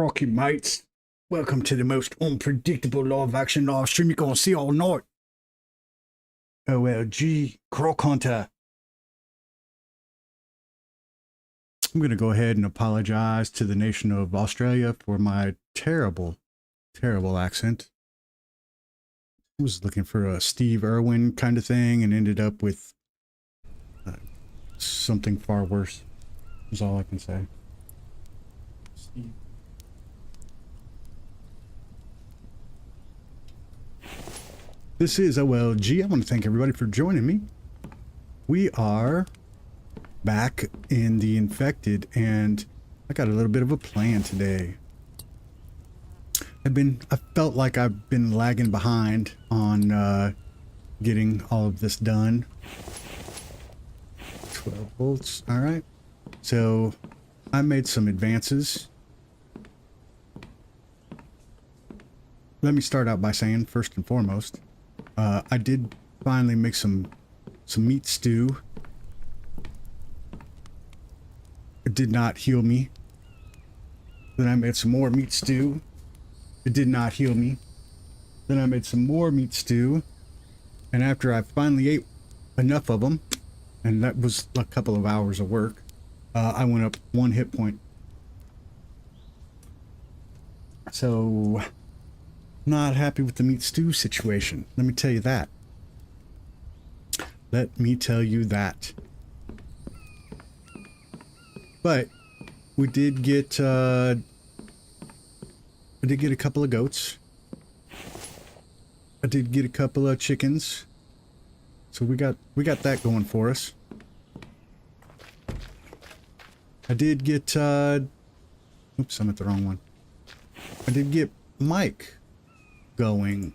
Crocky mates, welcome to the most unpredictable live-action live stream you're gonna see all night. OLG Croc Hunter. I'm gonna go ahead and apologize to the nation of Australia for my terrible accent. I was looking for a Steve Irwin kind of thing and ended up with something far worse. Is all I can say. Steve. This is OLG. I want to thank everybody for joining me. We are back in the infected, and I got a little bit of a plan today. I felt like I've been lagging behind on getting all of this done. 12 volts. All right. So I made some advances. Let me start out by saying, first and foremost, I did finally make some meat stew. It did not heal me. Then I made some more meat stew. It did not heal me. Then I made some more meat stew. And after I finally ate enough of them, and that was a couple of hours of work, I went up 1 hit point. So, not happy with the meat stew situation. Let me tell you that. Let me tell you that. But we did get I did get a couple of goats. I did get a couple of chickens. So we got that going for us. I did get oops, I'm at the wrong one. I did get Mike going.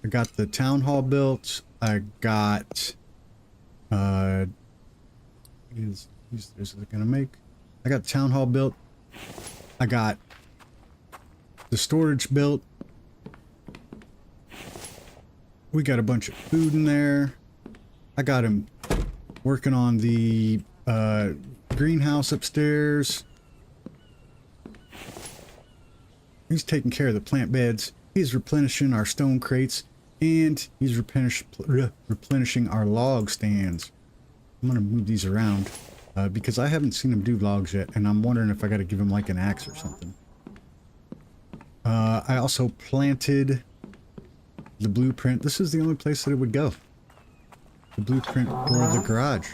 I got the town hall built. I got is it gonna make? I got the town hall built. I got the storage built. We got a bunch of food in there. I got him working on the greenhouse upstairs. He's taking care of the plant beds. He's replenishing our stone crates, and he's replenishing our log stands. I'm gonna move these around because I haven't seen him do logs yet, and I'm wondering if I got to give him like an axe or something. I also planted the blueprint. This is the only place that it would go. The blueprint for the garage.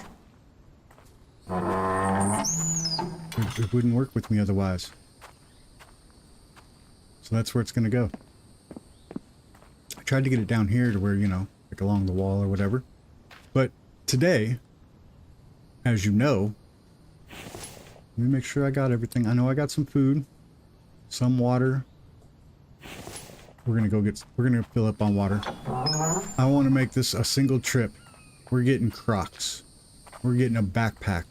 It wouldn't work with me otherwise. So that's where it's going to go. I tried to get it down here to where, you know, like along the wall or whatever. But today, as you know, let me make sure I got everything. I know I got some food, some water. We're gonna fill up on water. I want to make this a single trip. We're getting Crocs. We're getting a backpack.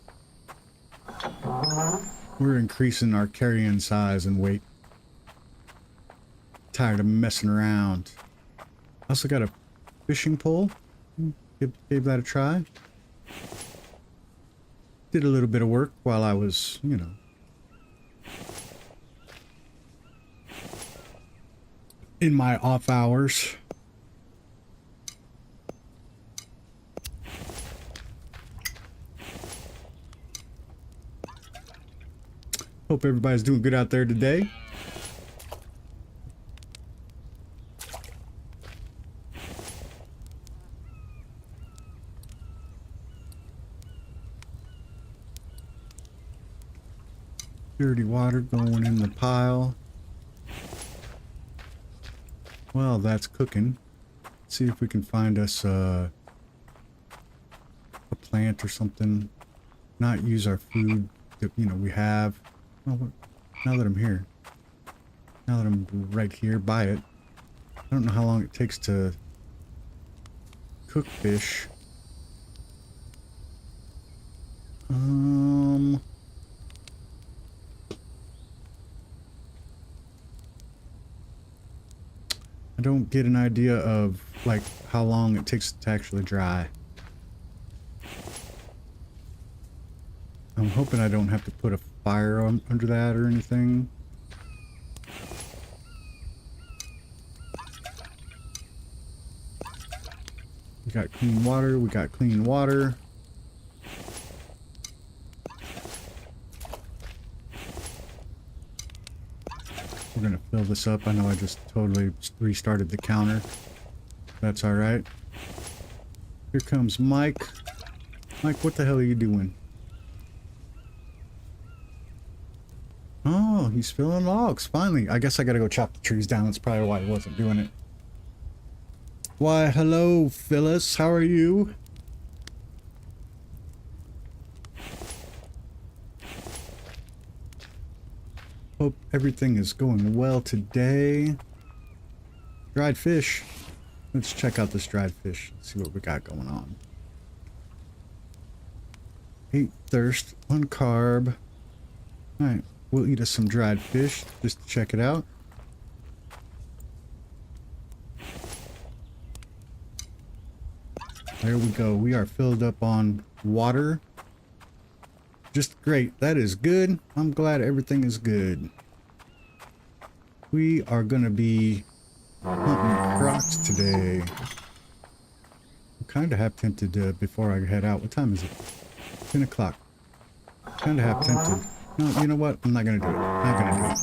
We're increasing our carrying size and weight. Tired of messing around. I also got a fishing pole. Gave that a try. Did a little bit of work while I was, you know, in my off hours. Hope everybody's doing good out there today. Dirty water going in the pile. Well, that's cooking. Let's see if we can find us a plant or something. Not use our food that, you know, we have. Well, now that I'm here. Now that I'm right here by it. I don't know how long it takes to cook fish. I don't get an idea of like how long it takes to actually dry. I'm hoping I don't have to put a fire on, under that or anything. We got clean water. We got clean water. We're gonna fill this up. I know I just totally restarted the counter. That's all right. Here comes Mike. Mike, what the hell are you doing? Oh, he's filling logs. Finally. I guess I gotta go chop the trees down. That's probably why he wasn't doing it. Why, hello, Phyllis. How are you? Hope everything is going well today. Dried fish. Let's check out this dried fish. See what we got going on. 8 thirst, 1 carb. Alright, we'll eat us some dried fish just to check it out. There we go. We are filled up on water. Just great. That is good. I'm glad everything is good. We are going to be hunting crocs today. I'm kind of half tempted to, before I head out. What time is it? 10 o'clock. Kind of half tempted. No, you know what? I'm not going to do it. Not going to do it.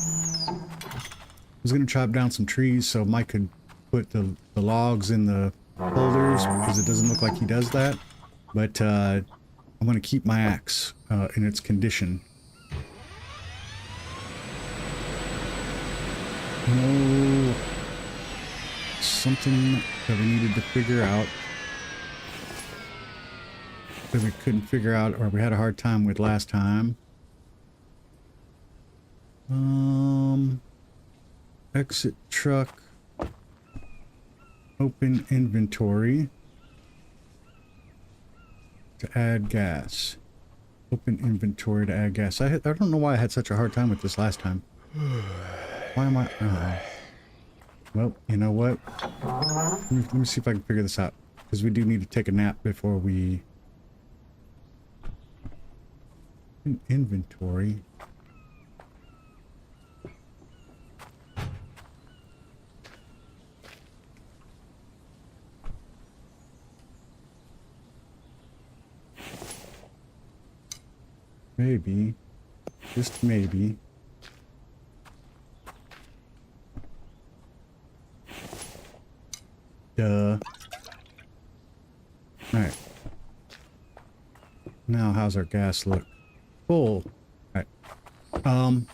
I was going to chop down some trees so Mike could put the logs in the holders because it doesn't look like he does that. But I'm going to keep my axe in its condition. No, something that we needed to figure out that we couldn't figure out, or we had a hard time with last time. Exit truck, open inventory to add gas. Open inventory to add gas. I don't know why I had such a hard time with this last time. Why am I... Well, you know what? Let me see if I can figure this out. Because we do need to take a nap before we... Inventory. Maybe. Just maybe. Duh. Alright. Now, how's our gas look? Full. Alright.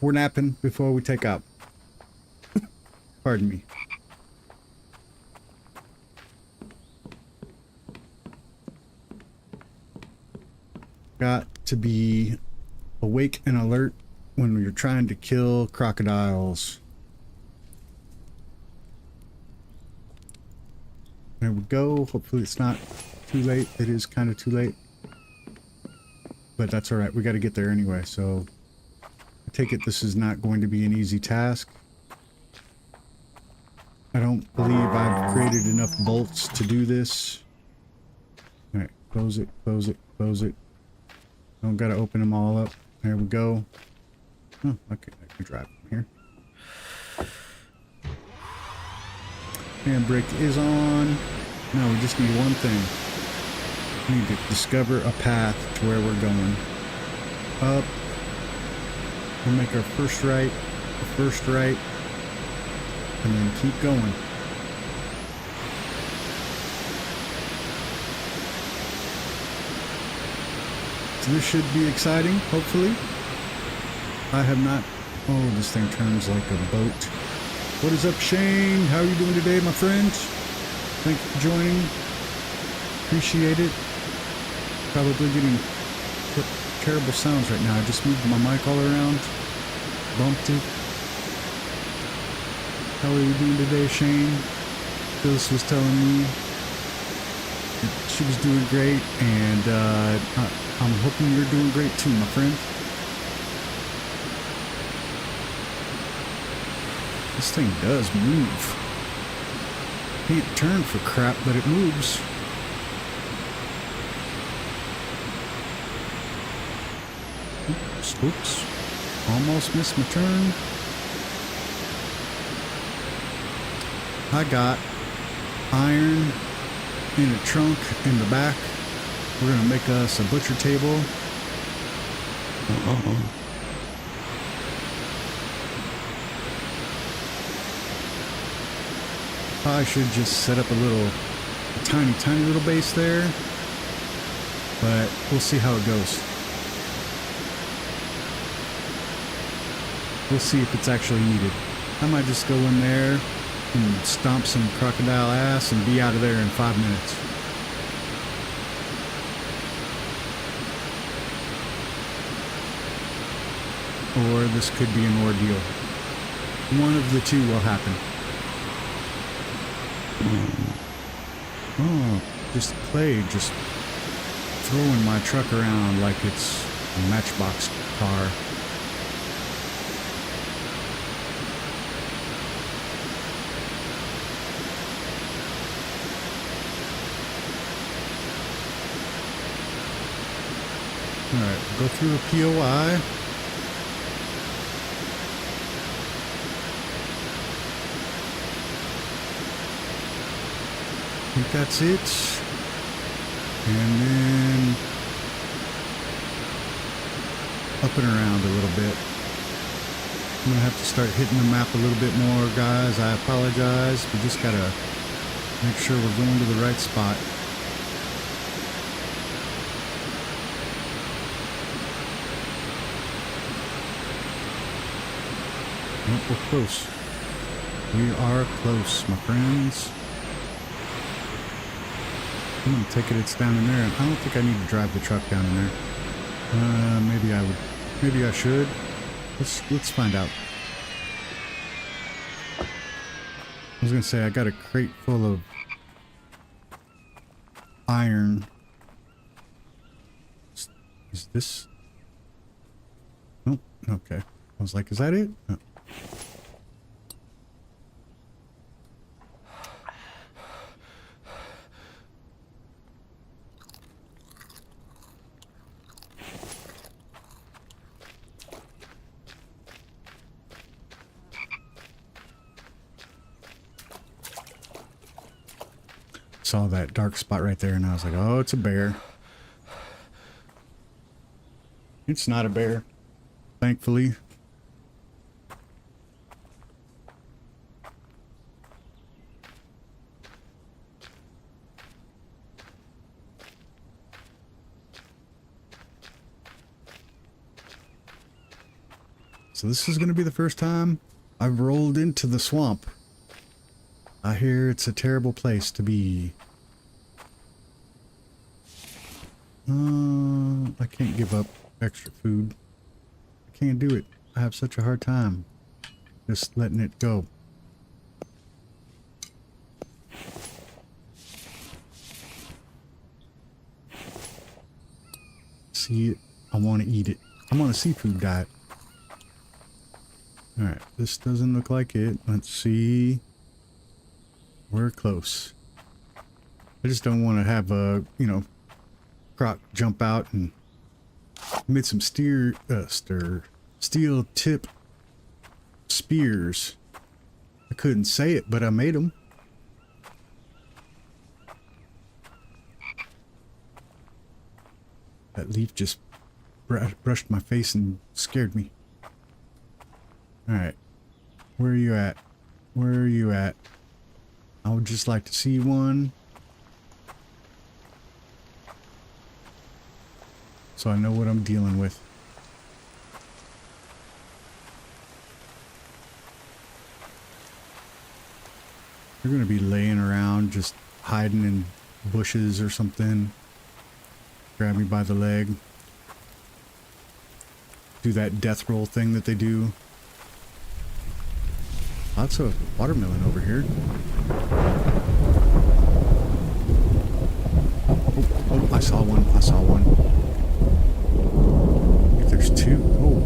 We're napping before we take out. Pardon me. Got to be awake and alert when you're trying to kill crocodiles. There we go. Hopefully it's not too late. It is kind of too late. But that's alright. We got to get there anyway. So I take it this is not going to be an easy task. I don't believe I've created enough bolts to do this. Alright. Close it. Close it. Close it. Don't got to open them all up. There we go. Oh, okay. I can drive from here. Handbrake is on. Now we just need one thing. We need to discover a path to where we're going. Up. We'll make our first right. The first right. And then keep going. So this should be exciting, hopefully. I have not... Oh, this thing turns like a boat. What is up, Shane? How are you doing today, my friend? Thank you for joining. Appreciate it. Probably getting terrible sounds right now. I just moved my mic all around. Bumped it. How are you doing today, Shane? Phyllis was telling me that she was doing great, and I'm hoping you're doing great too, my friend. This thing does move. Can't turn for crap, but it moves. Oops. Almost missed my turn. I got iron in a trunk in the back. We're gonna make us a butcher table. I should just set up a tiny little base there, but we'll see how it goes. We'll see if it's actually needed. I might just go in there and stomp some crocodile ass and be out of there in 5 minutes. Or this could be an ordeal. One of the two will happen. Oh, just clay, just throwing my truck around like it's a Matchbox car. Alright, go through a POI. I think that's it. And then up and around a little bit. I'm gonna have to start hitting the map a little bit more, guys. I apologize. We just gotta make sure we're going to the right spot. Oh, we're close. We are close, my friends. I'm gonna take it. It's down in there. I don't think I need to drive the truck down in there. Maybe I would. Maybe I should. Let's find out. I was gonna say I got a crate full of iron. Is this? Oh, okay. I was like, is that it? Oh. Saw that dark spot right there and I was like, oh, it's a bear. It's not a bear, thankfully. So this is going to be the first time I've rolled into the swamp. I hear it's a terrible place to be. I can't give up extra food. I can't do it. I have such a hard time just letting it go. See it. I want to eat it. I'm on a seafood diet. Alright, this doesn't look like it. Let's see. We're close. I just don't want to have a, Croc jump out and made some steel tip spears. I couldn't say it, but I made them. That leaf just brushed my face and scared me. Alright. Where are you at? Where are you at? I would just like to see one. So I know what I'm dealing with. They're gonna be laying around, just hiding in bushes or something. Grab me by the leg. Do that death roll thing that they do. Lots of watermelon over here. Oh, I saw one. I saw one. I think there's two. Oh.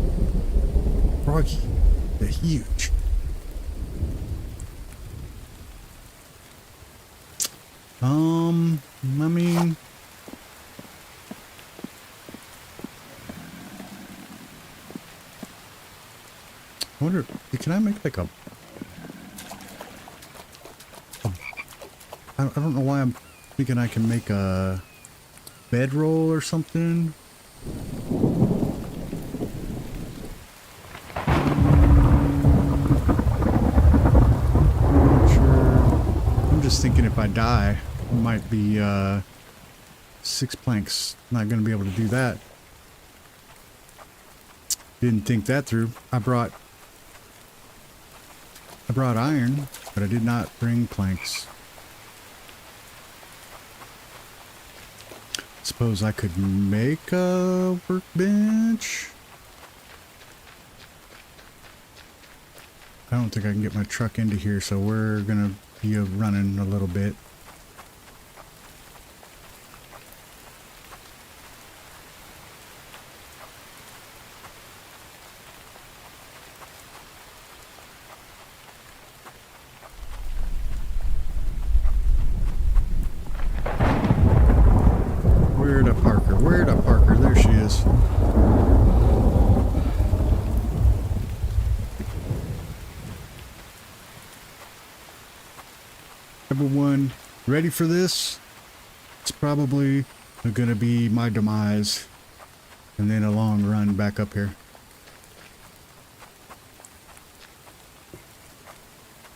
Froggy. They're huge. I mean... I wonder, can I make like a I don't know why I'm thinking I can make a bedroll or something. Not sure. I'm just thinking if I die, it might be 6 planks. Not going to be able to do that. Didn't think that through. I brought iron, but I did not bring planks. Suppose I could make a workbench. I don't think I can get my truck into here, so we're gonna be running a little bit. Where'd I park her? There she is. Everyone ready for this? It's probably gonna be my demise. And then a long run back up here.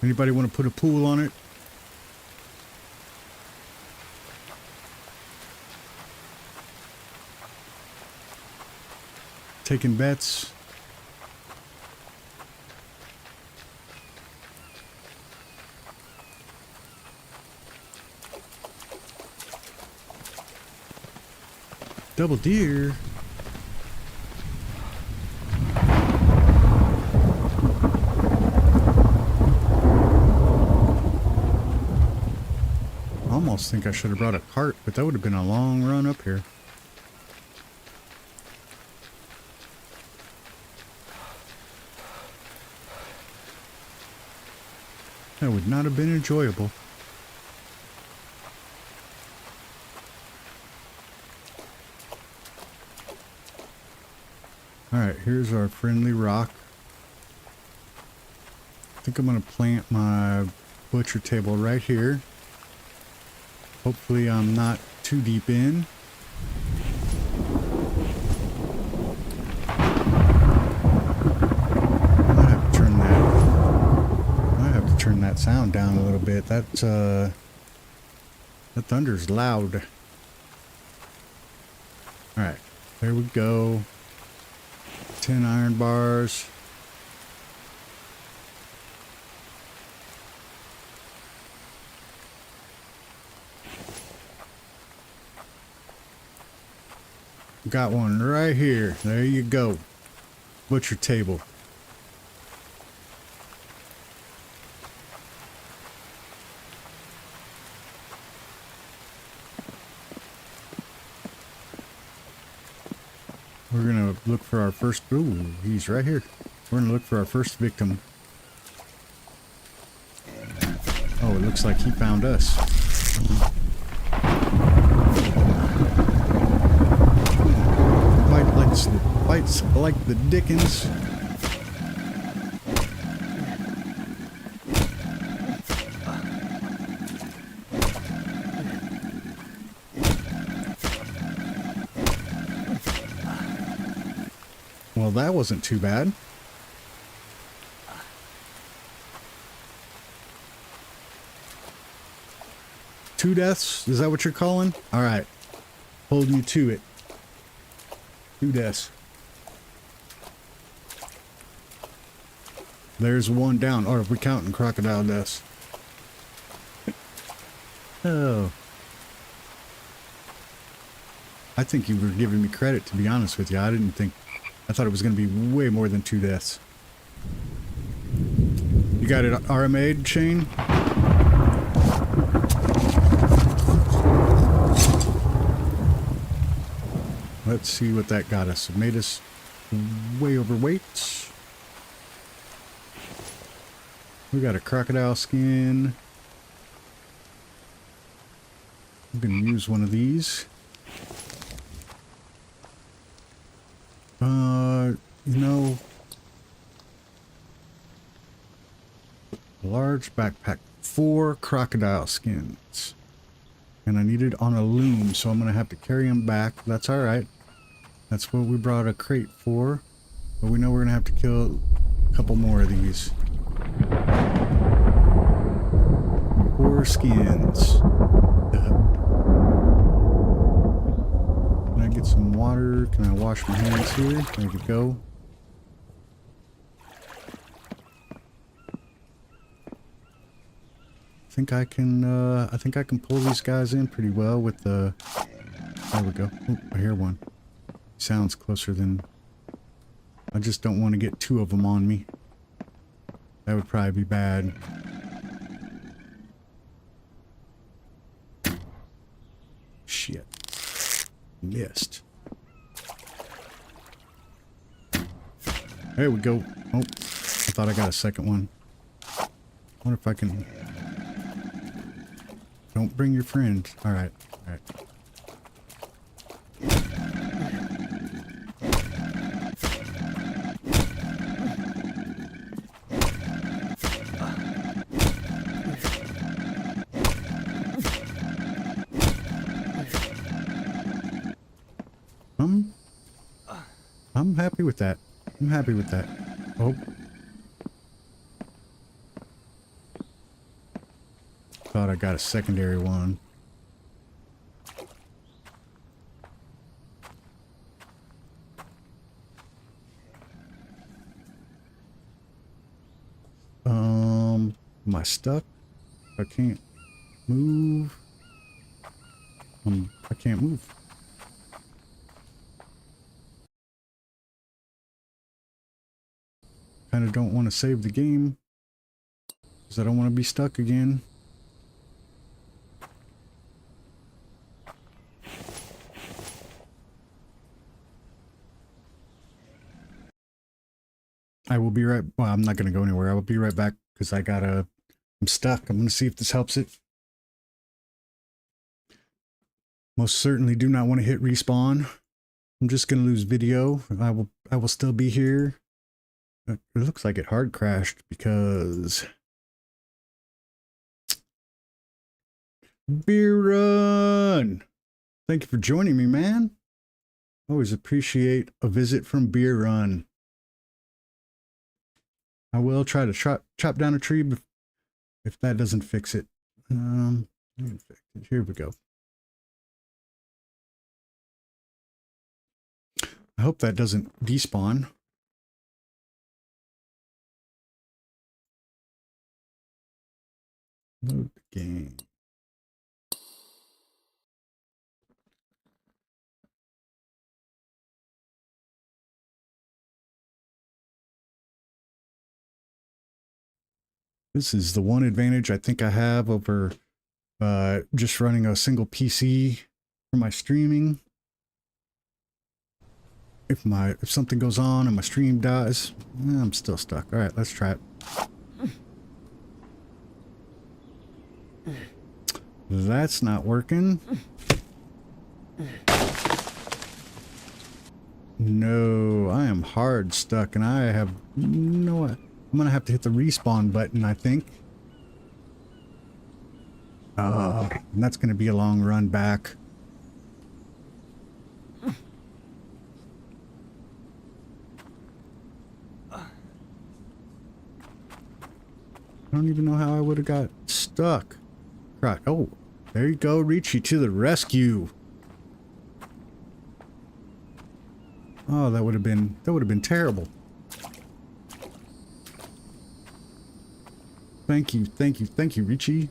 Anybody want to put a pool on it? Taking bets. Double deer. I almost think I should have brought a cart, but that would have been a long run up here. That would not have been enjoyable. Alright, here's our friendly rock. I think I'm going to plant my butcher table right here. Hopefully I'm not too deep in. Turn that sound down a little bit. That's that thunder's loud. All right, there we go. 10 iron bars. Got one right here. There you go. Butcher table. We're gonna look for our first. Ooh, he's right here. We're gonna look for our first victim. Oh, it looks like he found us. Bites like the Dickens. Well, that wasn't too bad. Two deaths? Is that what you're calling? All right. Holding you to it. 2 deaths. There's one down. Or if we're counting crocodile deaths. Oh. I think you were giving me credit, to be honest with you. I thought it was going to be way more than 2 deaths. You got it RMA'd, Shane? Let's see what that got us. It made us way overweight. We got a crocodile skin. I'm going to use one of these. You know, Large backpack. 4 crocodile skins. And I need it on a loom, so I'm going to have to carry them back. That's alright. That's what we brought a crate for. But we know we're going to have to kill a couple more of these. 4 skins. Can I get some water? Can I wash my hands here? There we go. I think I can pull these guys in pretty well with the... There we go. Ooh, I hear one. Sounds closer than... I just don't want to get 2 of them on me. That would probably be bad. Shit. Missed. There we go. Oh, I thought I got a second one. I wonder if I can... Don't bring your friend. Alright, alright. I'm happy with that. I'm happy with that. Oh. Thought I got a secondary one. Am I stuck? I can't move. I can't move. Kind of don't want to save the game because I don't want to be stuck again. I will be right... Well, I'm not going to go anywhere. I will be right back because I'm stuck. I'm going to see if this helps it. Most certainly do not want to hit respawn. I'm just going to lose video. I will still be here. It looks like it hard crashed because... Beer Run! Thank you for joining me, man. Always appreciate a visit from Beer Run. I will try to chop down a tree if that doesn't fix it. Here we go. I hope that doesn't despawn. Load the game. This is the one advantage I think I have over just running a single PC for my streaming. If something goes on and my stream dies, I'm still stuck. All right, let's try it. That's not working. No, I am hard stuck and I have no... I'm gonna have to hit the respawn button, I think. And that's gonna be a long run back. I don't even know how I would have got stuck. Right. Oh, there you go, Richie to the rescue. Oh, that would have been terrible. Thank you, Richie.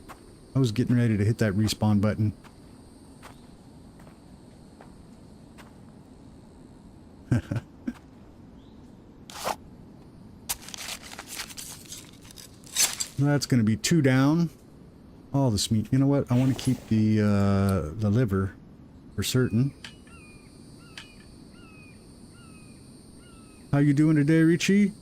I was getting ready to hit that respawn button. That's going to be 2 down. All this meat. You know what? I want to keep the liver for certain. How you doing today, Richie?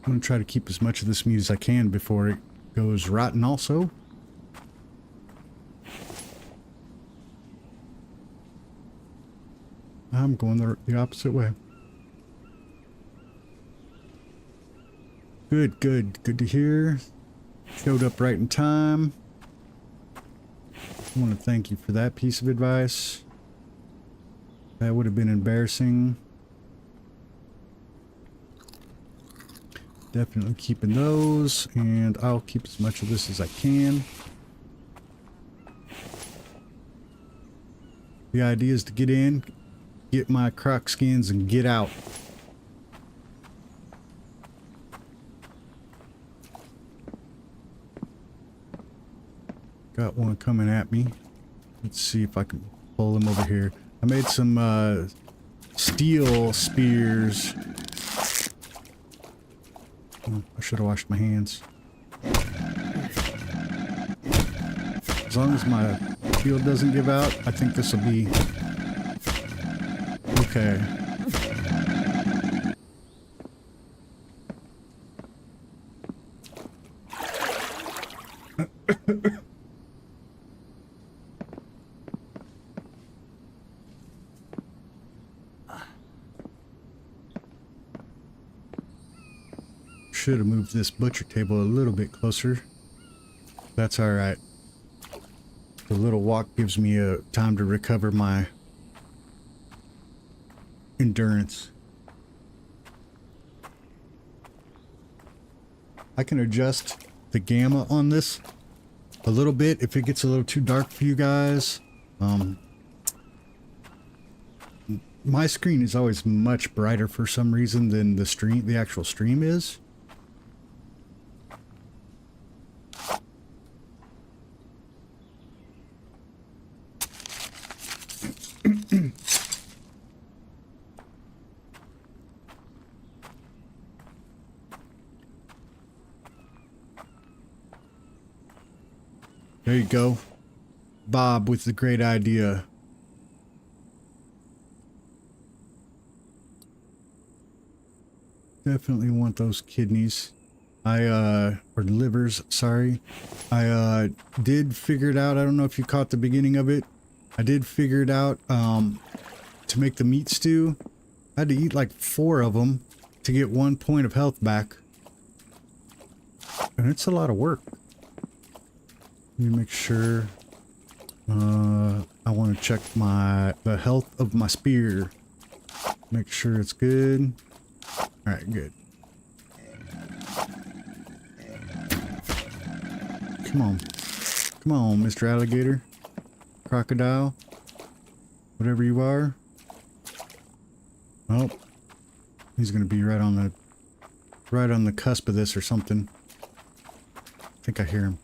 I'm going to try to keep as much of this meat as I can before it goes rotten also. I'm going the opposite way. Good, good. Good to hear. Showed up right in time. I want to thank you for that piece of advice. That would have been embarrassing. Definitely keeping those, and I'll keep as much of this as I can. The idea is to get in, get my Croc skins, and get out. Got one coming at me. Let's see if I can pull him over here. I made some steel spears. Oh, I should have washed my hands. As long as my shield doesn't give out, I think this will be okay. Should have moved this butcher table a little bit closer. That's all right. The little walk gives me a time to recover my endurance. I can adjust the gamma on this a little bit if it gets a little too dark for you guys. My screen is always much brighter for some reason than the actual stream is. There you go. Bob with the great idea. Definitely want those kidneys. Or livers, sorry. I did figure it out. I don't know if you caught the beginning of it. I did figure it out to make the meat stew. I had to eat like 4 of them to get 1 point of health back. And it's a lot of work. Let me make sure. I want to check the health of my spear. Make sure it's good. Alright, good. Come on. Come on, Mr. Alligator. Crocodile. Whatever you are. Oh. He's gonna be right on the cusp of this or something. I think I hear him.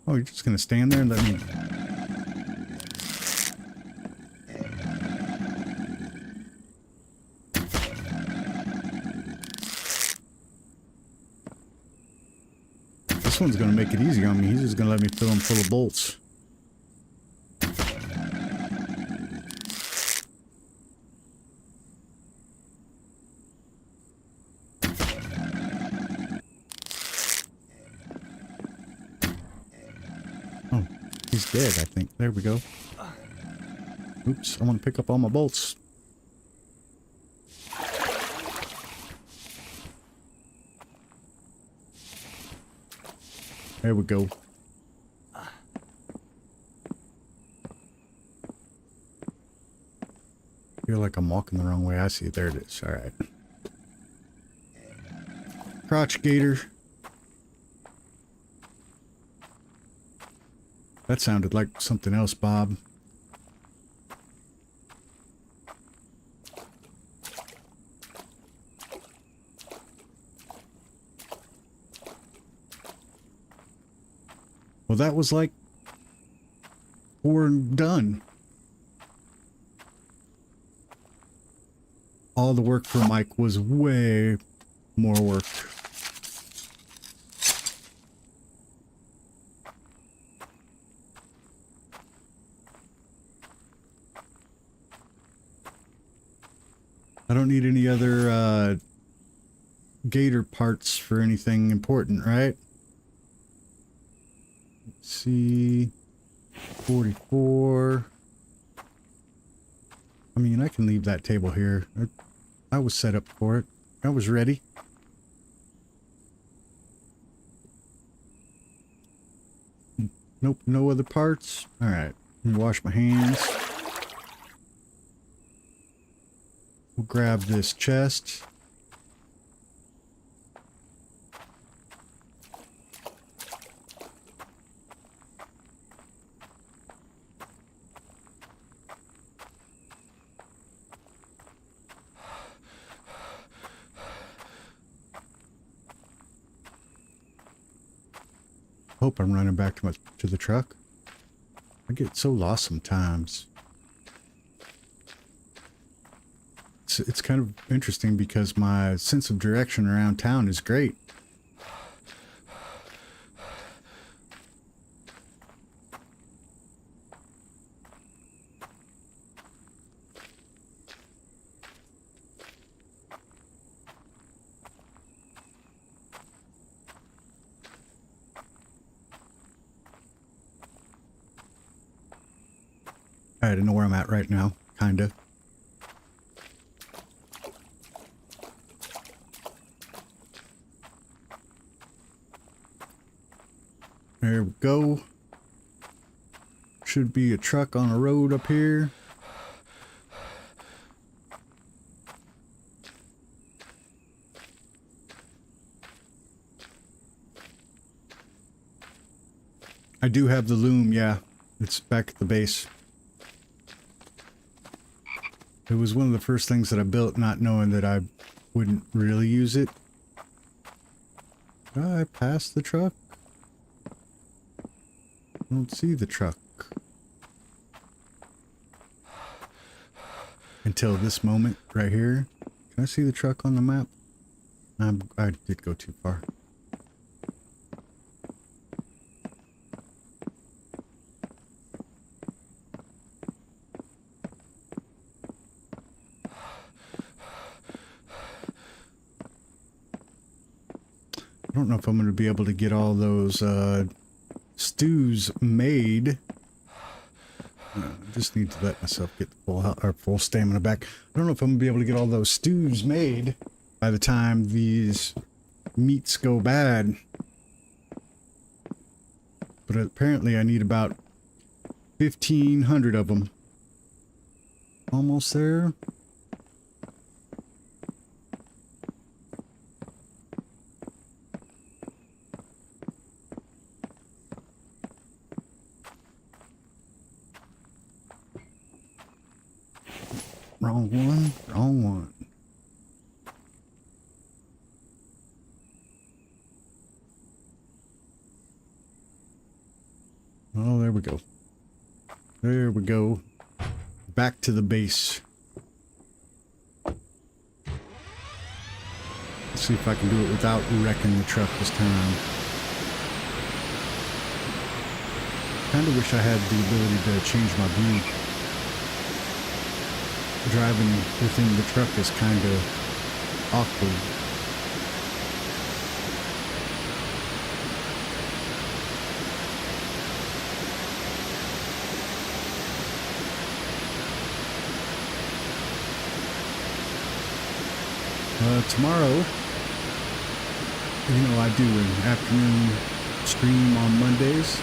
Oh, you're just gonna stand there and let me... This one's gonna make it easy on me. He's just gonna let me fill him full of bolts. Oh, he's dead, I think. There we go. Oops, I want to pick up all my bolts. There we go. Feel like I'm walking the wrong way. I see it. There it is. All right. Crotch gator. That sounded like something else, Bob. Well, that was like, we're done. All the work for Mike was way more work. I don't need any other gator parts for anything important, right? Let's see, 44. I mean, I can leave that table here. I was set up for it. I was ready. Nope, no other parts. All right, let me wash my hands. We'll grab this chest. Hope I'm running back to the truck. I get so lost sometimes. It's kind of interesting because my sense of direction around town is great. I don't know where I'm at right now, kinda. There we go. Should be a truck on a road up here. I do have the loom, yeah. It's back at the base. It was one of the first things that I built, not knowing that I wouldn't really use it. Did I pass the truck? I don't see the truck. Until this moment right here. Can I see the truck on the map? I did go too far. I don't know if I'm going to be able to get all those stews made. I just need to let myself get the full stamina back. I don't know if I'm going to be able to get all those stews made by the time these meats go bad. But apparently I need about 1,500 of them. Almost there. Wrong one, wrong one. Oh, there we go. There we go. Back to the base. Let's see if I can do it without wrecking the truck this time. Kinda wish I had the ability to change my view. Driving within the truck is kind of awkward. Tomorrow, I do an afternoon stream on Mondays.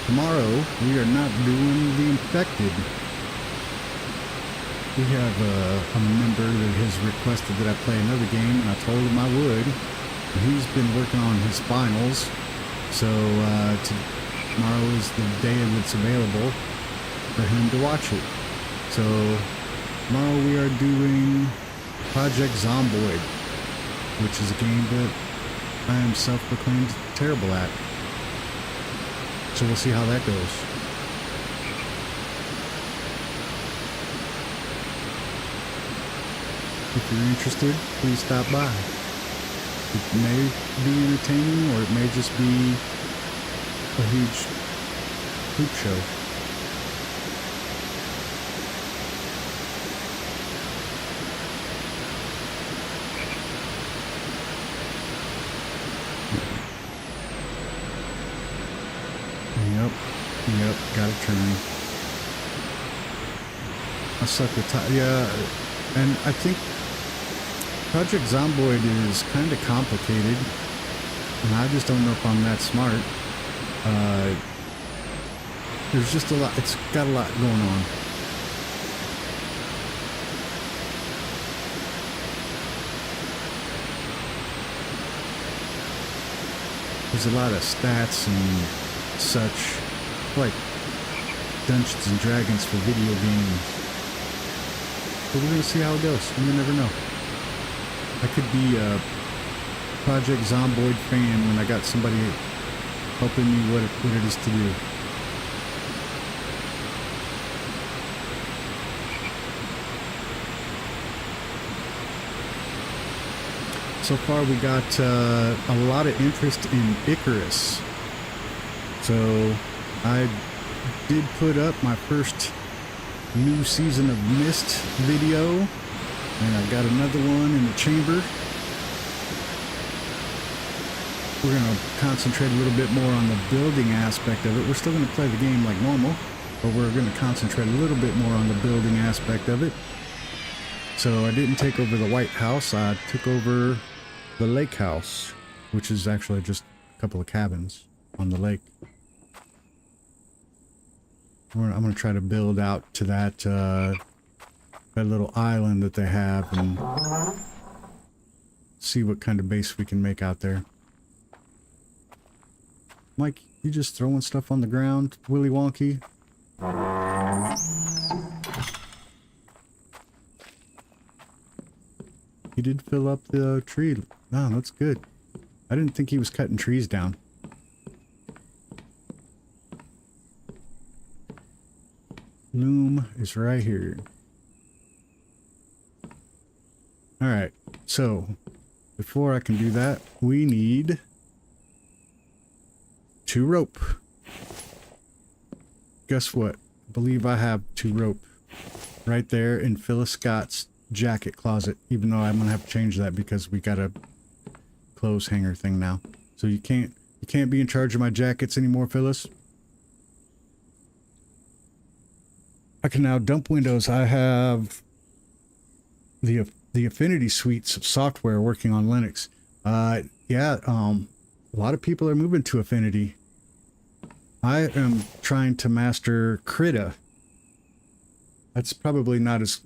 Tomorrow, we are not doing the infected. We have a member that has requested that I play another game, and I told him I would. He's been working on his finals, so tomorrow is the day that's available for him to watch it. So tomorrow we are doing Project Zomboid, which is a game that I am self-proclaimed terrible at. So we'll see how that goes. If you're interested, please stop by. It may be entertaining, or it may just be a huge poop show. Yep, gotta turn. I suck with time. Yeah, and I think Project Zomboid is kind of complicated, and I just don't know if I'm that smart. There's just a lot, it's got a lot going on. There's a lot of stats and such, like Dungeons and Dragons for video games. But we're gonna see how it goes. You never know. I could be a Project Zomboid fan when I got somebody helping me what it is to do. So far we got a lot of interest in Icarus. So I did put up my first new season of Mist video, and I've got another one in the chamber. We're going to concentrate a little bit more on the building aspect of it. We're still going to play the game like normal, but we're going to concentrate a little bit more on the building aspect of it. So I didn't take over the White House, I took over the Lake House, which is actually just a couple of cabins on the lake. I'm going to try to build out to that, that little island that they have and see what kind of base we can make out there. Mike, you just throwing stuff on the ground, Willy Wonky? He did fill up the tree. Oh, that's good. I didn't think he was cutting trees down. Loom is right here. Alright, so before I can do that, we need 2 rope. Guess what? I believe I have 2 rope right there in Phyllis Scott's jacket closet, even though I'm gonna have to change that because we got a clothes hanger thing now. So you can't be in charge of my jackets anymore, Phyllis. I can now dump windows. I have the Affinity suites of software working on Linux. Yeah, a lot of people are moving to Affinity. I am trying to master Krita. That's probably not as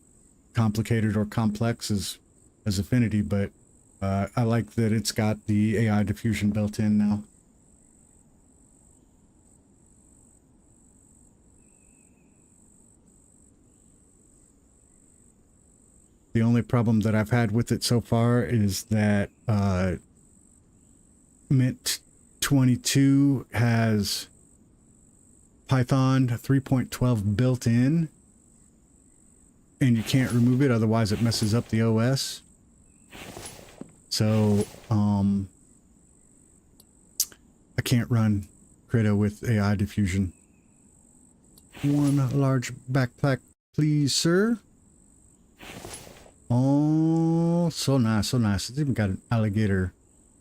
complicated or complex as Affinity, but I like that it's got the AI diffusion built in now. The only problem that I've had with it so far is that Mint 22 has Python 3.12 built in, and you can't remove it, otherwise it messes up the OS. So, I can't run Krita with AI diffusion. 1 large backpack, please, sir. Oh, so nice, so nice. It's even got an alligator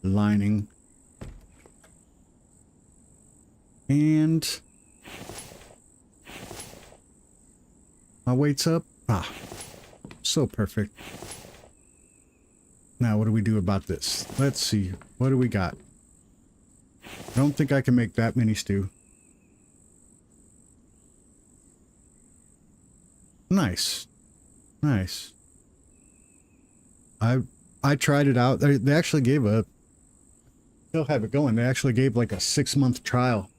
lining. And my weight's up. Ah, so perfect. Now, what do we do about this? Let's see. What do we got? I don't think I can make that many stew. Nice. Nice. I tried it out. They actually gave a... They'll have it going. They actually gave like a 6-month trial.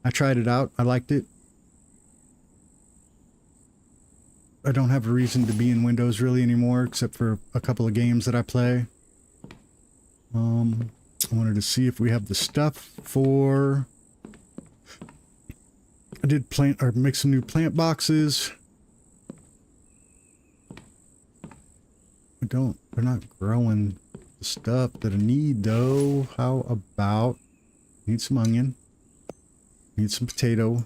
I tried it out. I liked it. I don't have a reason to be in Windows really anymore, except for a couple of games that I play. I wanted to see if we have the stuff for... I did plant or make some new plant boxes. They're not growing the stuff that I need though. How about, need some onion, need some potato.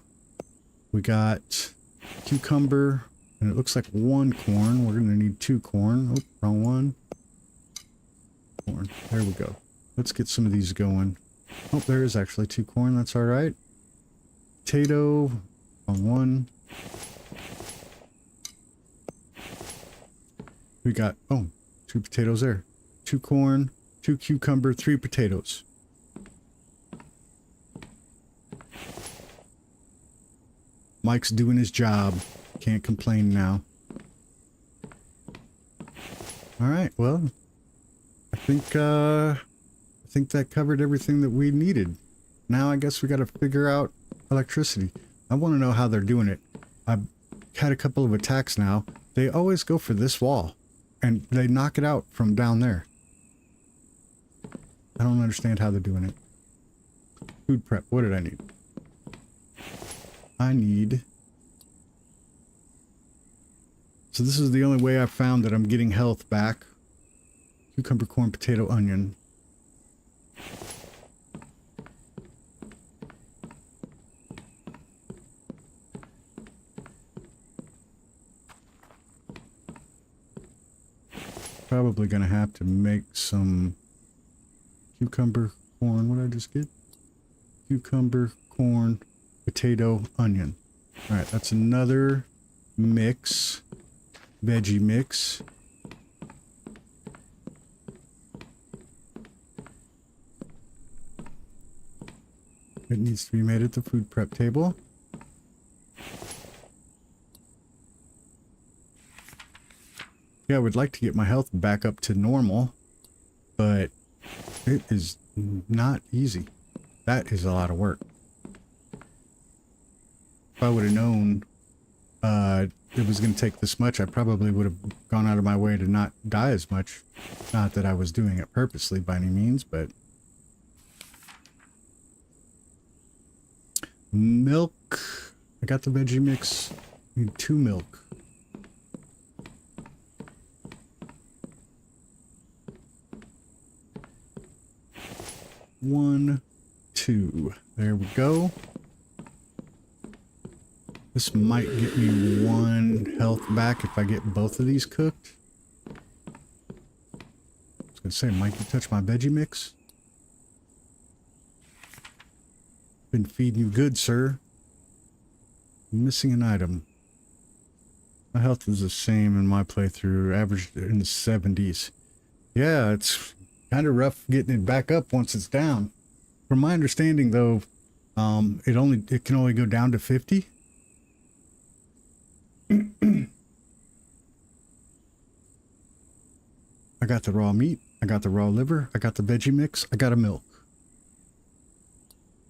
We got cucumber, and it looks like 1 corn. We're gonna need 2 corn. Oh, wrong one. Corn. There we go. Let's get some of these going. Oh, there is actually 2 corn. That's all right. Potato on 1. We got, oh, 2 potatoes there. 2 corn, 2 cucumber, 3 potatoes. Mike's doing his job. Can't complain now. All right, well, I think that covered everything that we needed. Now I guess we got to figure out electricity. I want to know how they're doing it. I've had a couple of attacks now. They always go for this wall, and they knock it out from down there. I don't understand how they're doing it. Food prep. What did I need? I need... So this is the only way I've found that I'm getting health back. Cucumber, corn, potato, onion. Probably gonna have to make some cucumber, corn. What did I just get? Cucumber, corn, potato, onion. All right, that's another mix, veggie mix. It needs to be made at the food prep table. Yeah, I would like to get my health back up to normal, but it is not easy. That is a lot of work. If I would have known it was going to take this much, I probably would have gone out of my way to not die as much. Not that I was doing it purposely by any means, but... Milk. I got the veggie mix. I need 2 milk. One, 2. There we go. This might get me 1 health back if I get both of these cooked. I was gonna say, Mike, you touch my veggie mix? Been feeding you good, sir. Missing an item. My health was the same in my playthrough, averaged in the 70s. Yeah, it's kind of rough getting it back up once it's down. From my understanding, though, it can only go down to 50. I got the raw meat. I got the raw liver. I got the veggie mix. I got a milk.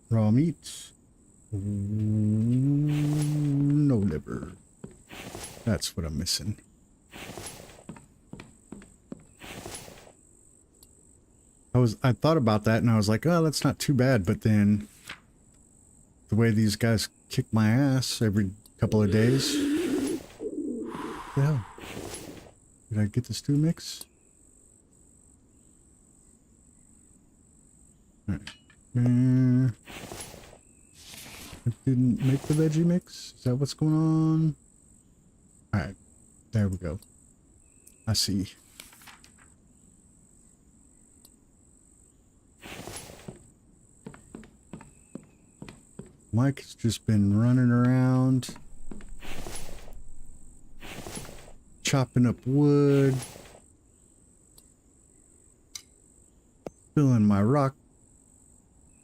Raw meat. No liver. That's what I'm missing. I thought about that and I was like, oh, that's not too bad. But then the way these guys kick my ass every couple of days. Yeah. Did I get the stew mix? Alright. I didn't make the veggie mix. Is that what's going on? Alright. There we go. I see. Mike's just been running around, chopping up wood, filling my rock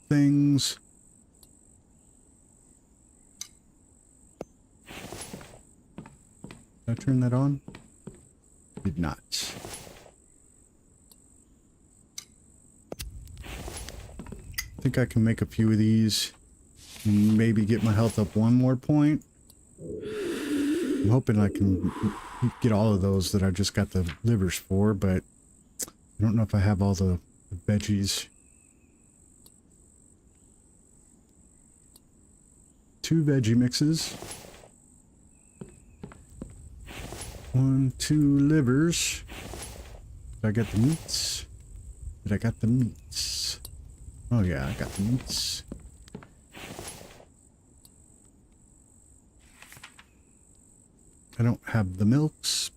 things. Did I turn that on? Did not. I think I can make a few of these. Maybe get my health up 1 more point. I'm hoping I can get all of those that I just got the livers for, but I don't know if I have all the veggies. 2 veggie mixes. 1, 2 livers. Did I get the meats? Did I got the meats? Oh yeah, I got the meats. I don't have the milks,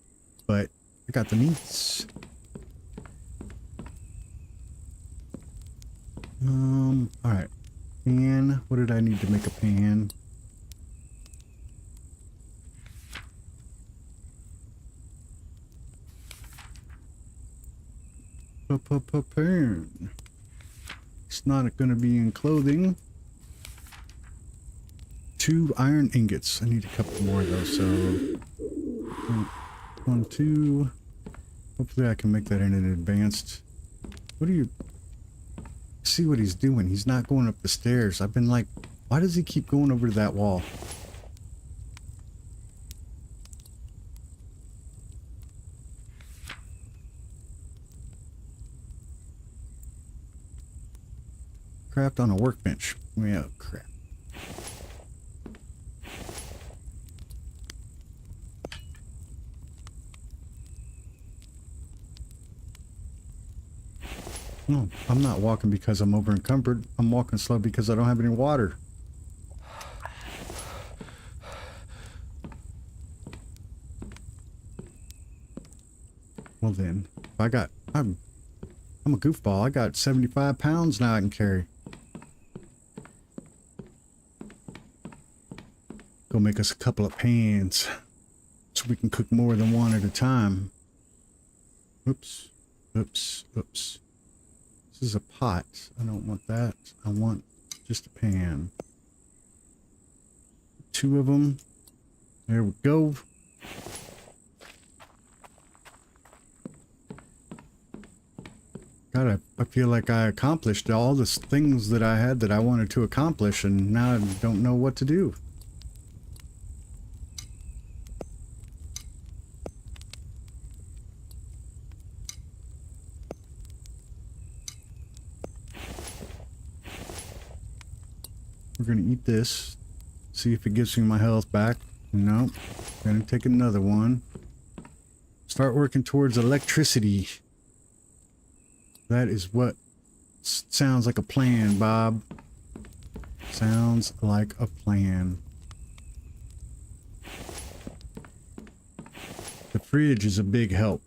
but I got the meats. Alright. Pan. What did I need to make a pan? Pan. It's not going to be in clothing. 2 iron ingots. I need a couple more though, so 1, 2. Hopefully I can make that in an advanced. What do you see what he's doing? He's not going up the stairs. I've been like, why does he keep going over to that wall? Craft on a workbench. Yeah, crap. No, I'm not walking because I'm over encumbered. I'm walking slow because I don't have any water. Well then, I'm a goofball. I got 75 pounds now I can carry. Go make us a couple of pans so we can cook more than one at a time. Oops, oops, oops. This is a pot. I don't want that. I want just a pan. 2 of them. There we go. God, I feel like I accomplished all the things that I had that I wanted to accomplish, and now I don't know what to do. We're going to eat this. See if it gives me my health back. Nope. Going to take another one. Start working towards electricity. That is what sounds like a plan, Bob. Sounds like a plan. The fridge is a big help.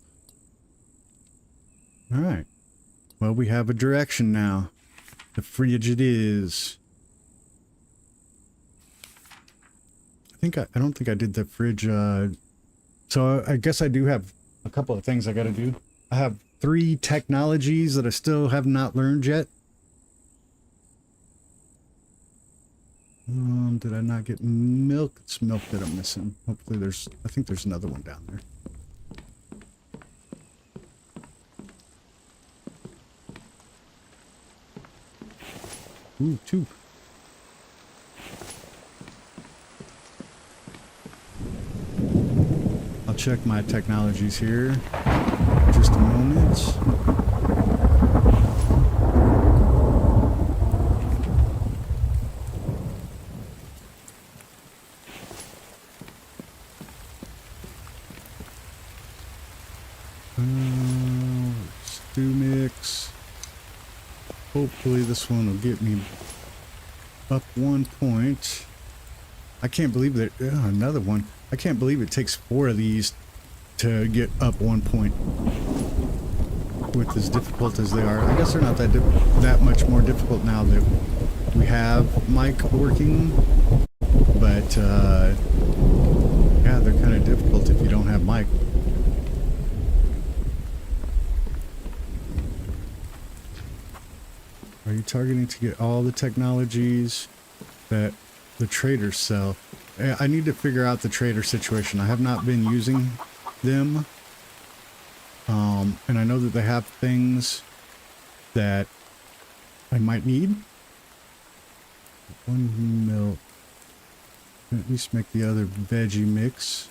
All right. Well, we have a direction now. The fridge it is. I don't think I did the fridge. So I guess I do have a couple of things I got to do. I have 3 technologies that I still have not learned yet. Did I not get milk? It's milk that I'm missing. Hopefully I think there's another one down there. Ooh, 2. I'll check my technologies here. Just a moment. Stew mix. Hopefully this one will get me up 1 point. I can't believe that. Another one. I can't believe it takes 4 of these to get up 1 point with as difficult as they are. I guess they're not that much more difficult now that we have mic working, but yeah, they're kind of difficult if you don't have mic. Are you targeting to get all the technologies that the traders sell? I need to figure out the trader situation. I have not been using them. And I know that they have things that I might need. 1 milk. At least make the other veggie mix.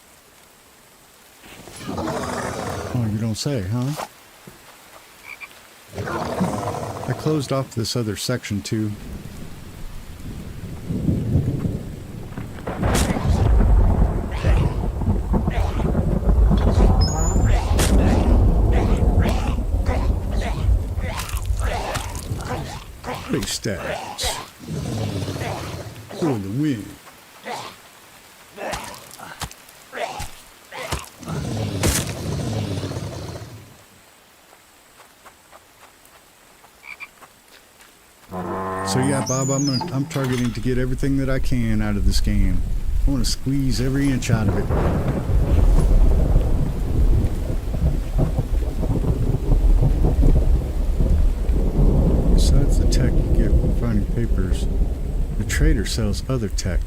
Oh, you don't say, huh? I closed off this other section too. Stats for the win. So yeah, Bob, I'm targeting to get everything that I can out of this game. I want to squeeze every inch out of it. trader sells other tech.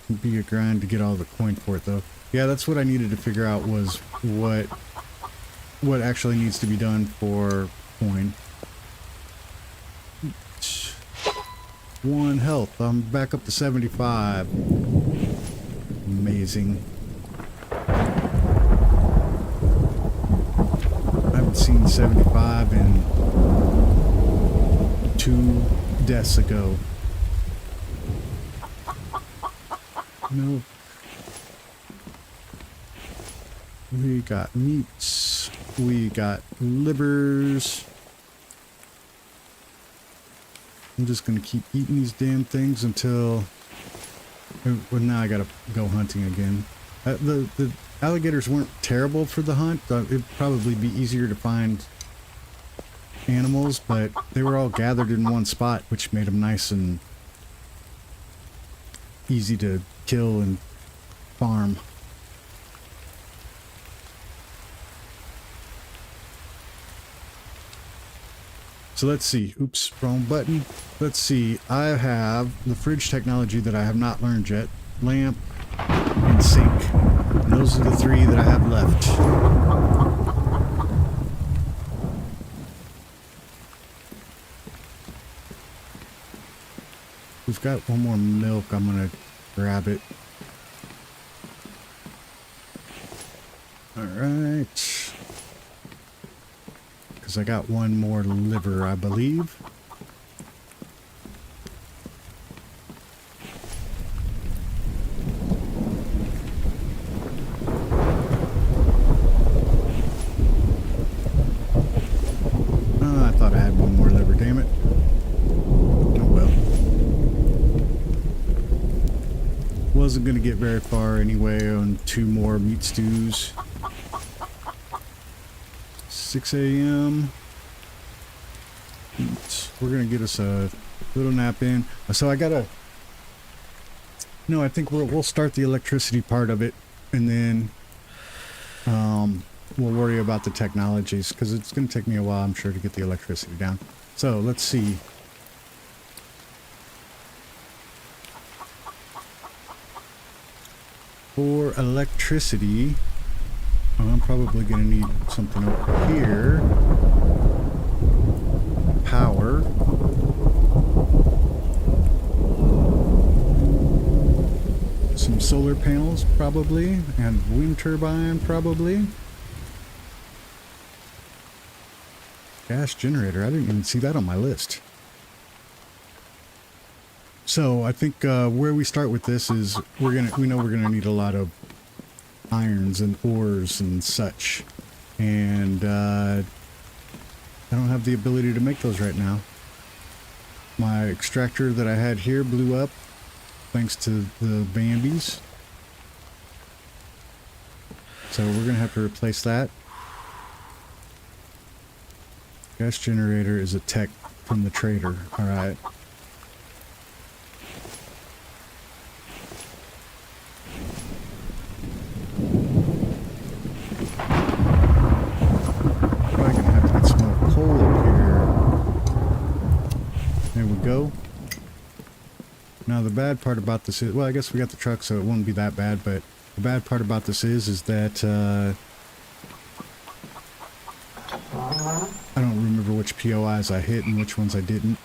It'd be a grind to get all the coin for it, though. Yeah, that's what I needed to figure out, was what actually needs to be done for coin. 1 health. I'm back up to 75. Amazing. I haven't seen 75 in 2 deaths ago. No. We got meats. We got livers. I'm just gonna keep eating these damn things until... Well, now I gotta go hunting again. The alligators weren't terrible for the hunt. It'd probably be easier to find animals, but they were all gathered in one spot, which made them nice and easy to kill and farm. So let's see. Oops, wrong button. Let's see. I have the fridge technology that I have not learned yet. Lamp and sink. And those are the 3 that I have left. We've got one more milk. I'm gonna grab it. Alright. Because I got one more liver, I believe. Oh, I thought I had one more liver, damn it. Oh well. Wasn't going to get very far anyway on 2 more meat stews. 6 a.m. We're going to get us a little nap in. So I gotta... No, I think we'll start the electricity part of it, and then we'll worry about the technologies, because it's going to take me a while, I'm sure, to get the electricity down. So let's see. For electricity, I'm probably going to need something over here. Power. Some solar panels, probably. And wind turbine, probably. Gas generator. I didn't even see that on my list. So I think where we start with this is we know we're gonna need a lot of irons and ores and such, and I don't have the ability to make those right now. My extractor that I had here blew up thanks to the Bambies, so we're gonna have to replace that. Gas generator is a tech from the trader. All right. Now the bad part about this is, well, I guess we got the truck, so it won't be that bad, but the bad part about this is that I don't remember which POIs I hit and which ones I didn't,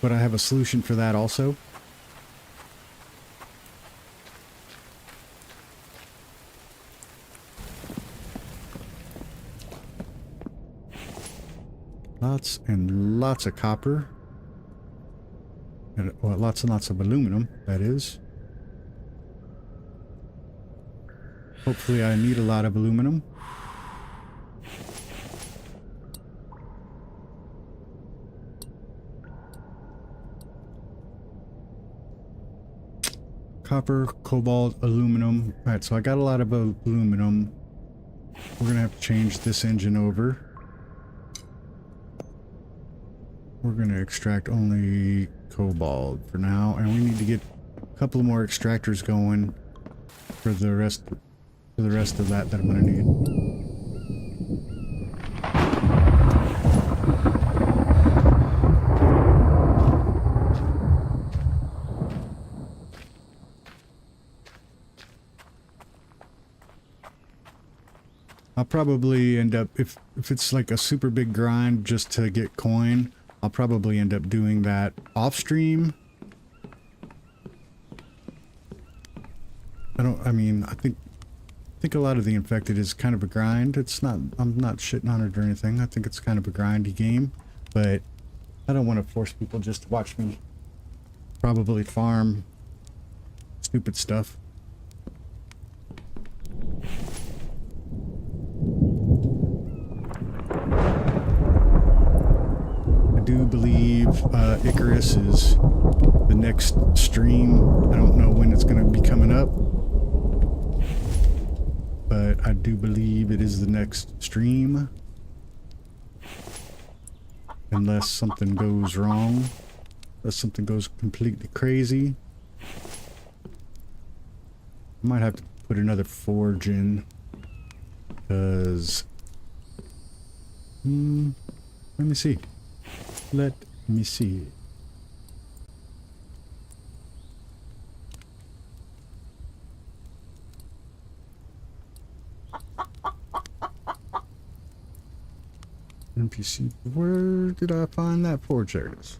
but I have a solution for that also. Lots and lots of copper. And, well, lots and lots of aluminum, that is. Hopefully I need a lot of aluminum. Copper, cobalt, aluminum. Alright, so I got a lot of aluminum. We're gonna have to change this engine over. We're gonna extract only cobalt for now, and we need to get a couple more extractors going for the rest of that I'm gonna need. probably end up, if it's like a super big grind just to get coin, I'll probably end up doing that off stream. I think a lot of the Infected is kind of a grind. It's not, I'm not shitting on it or anything. I think it's kind of a grindy game, but I don't want to force people just to watch me probably farm stupid stuff. I do believe Icarus is the next stream. I don't know when it's going to be coming up, but I do believe it is the next stream. Unless something goes wrong. Unless something goes completely crazy. I might have to put another forge in. Because... let me see. Let me see. NPC, where did I find that forge? There it is.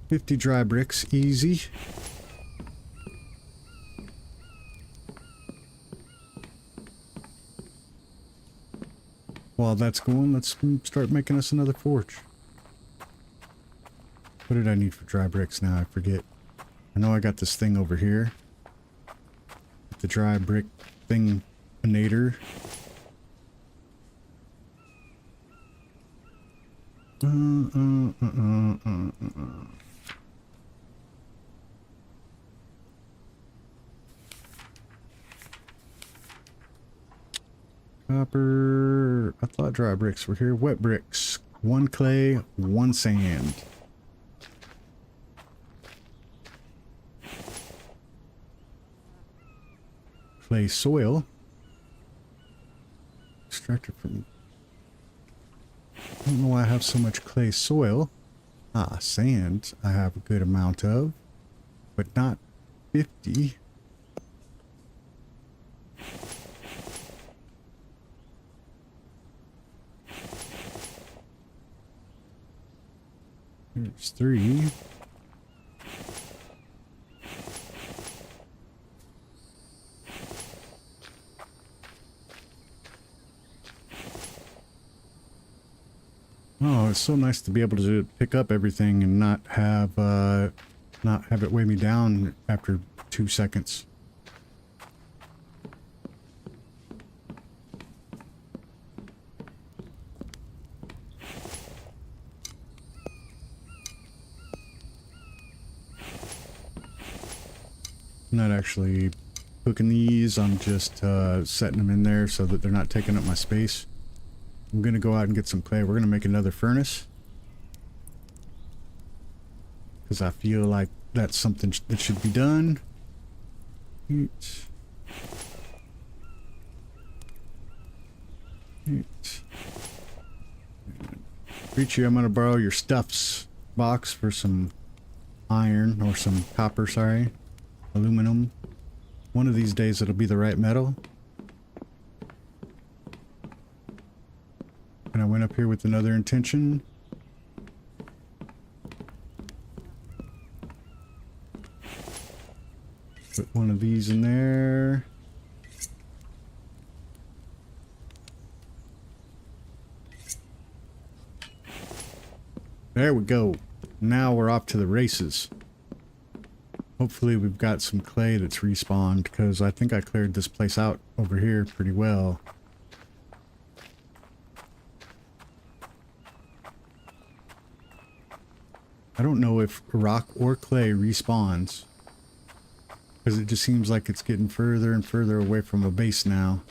50 dry bricks, easy. While that's going, let's start making us another forge. What did I need for dry bricks now? I forget. I know I got this thing over here. The dry brick thing-inator. Copper. I thought dry bricks were here. Wet bricks. 1 clay, 1 sand. Clay soil. Extracted from... I don't know why I have so much clay soil. Ah, sand I have a good amount of, but not 50. Here's 3. Oh, it's so nice to be able to pick up everything and not have it weigh me down after 2 seconds. I'm not actually cooking these, I'm just setting them in there so that they're not taking up my space. I'm gonna go out and get some clay. We're gonna make another furnace. Because I feel like that's something that should be done. Richie, I'm gonna borrow your stuffs box for some iron, or some copper, sorry. Aluminum. One of these days it'll be the right metal. And I went up here with another intention. Put one of these in there. There we go. Now we're off to the races. Hopefully we've got some clay that's respawned, because I think I cleared this place out over here pretty well. I don't know if rock or clay respawns, because it just seems like it's getting further and further away from a base now.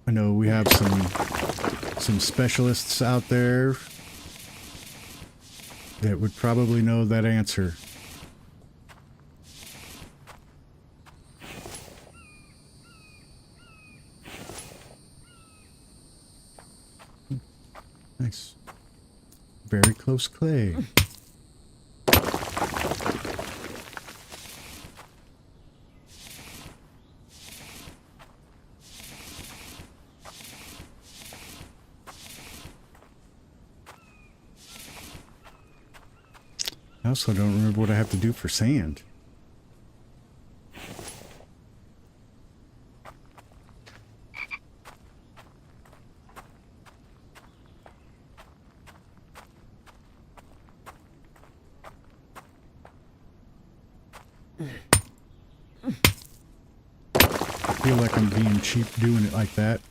I know we have some specialists out there that would probably know that answer. Nice. Very close clay. I also don't remember what I have to do for sand. I feel like I'm being cheap doing it like that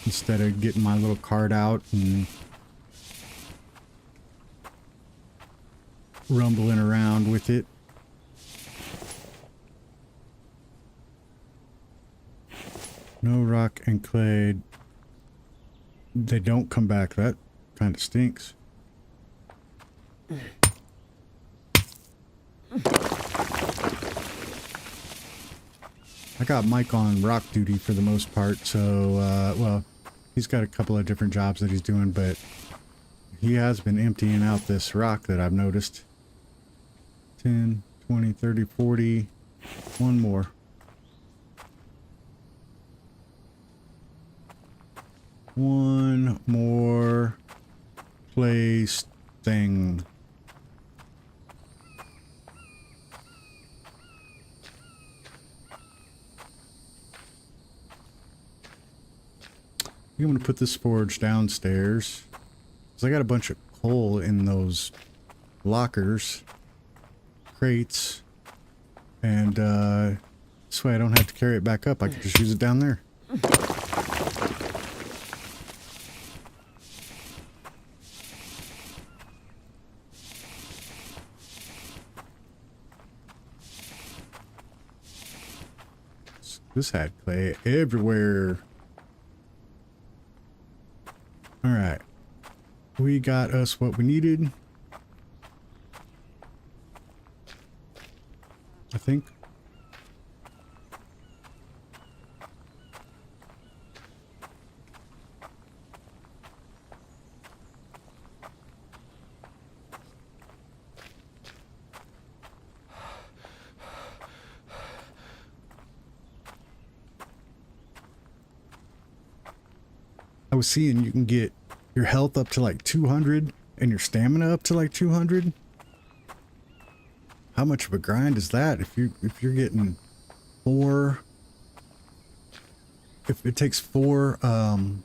instead of getting my little cart out and rumbling around with it. No rock and clay. They don't come back. That kind of stinks. I got Mike on rock duty for the most part, so, well, he's got a couple of different jobs that he's doing, but he has been emptying out this rock that I've noticed. 10, 20, 30, 40. One more. One more place thing. I'm going to put this forge downstairs because I got a bunch of coal in those lockers, crates, and this way I don't have to carry it back up. I can just use it down there. This had clay everywhere. All right, we got us what we needed, I think. I was seeing you can get your health up to like 200 and your stamina up to like 200. How much of a grind is that? If you're getting if it takes 4 of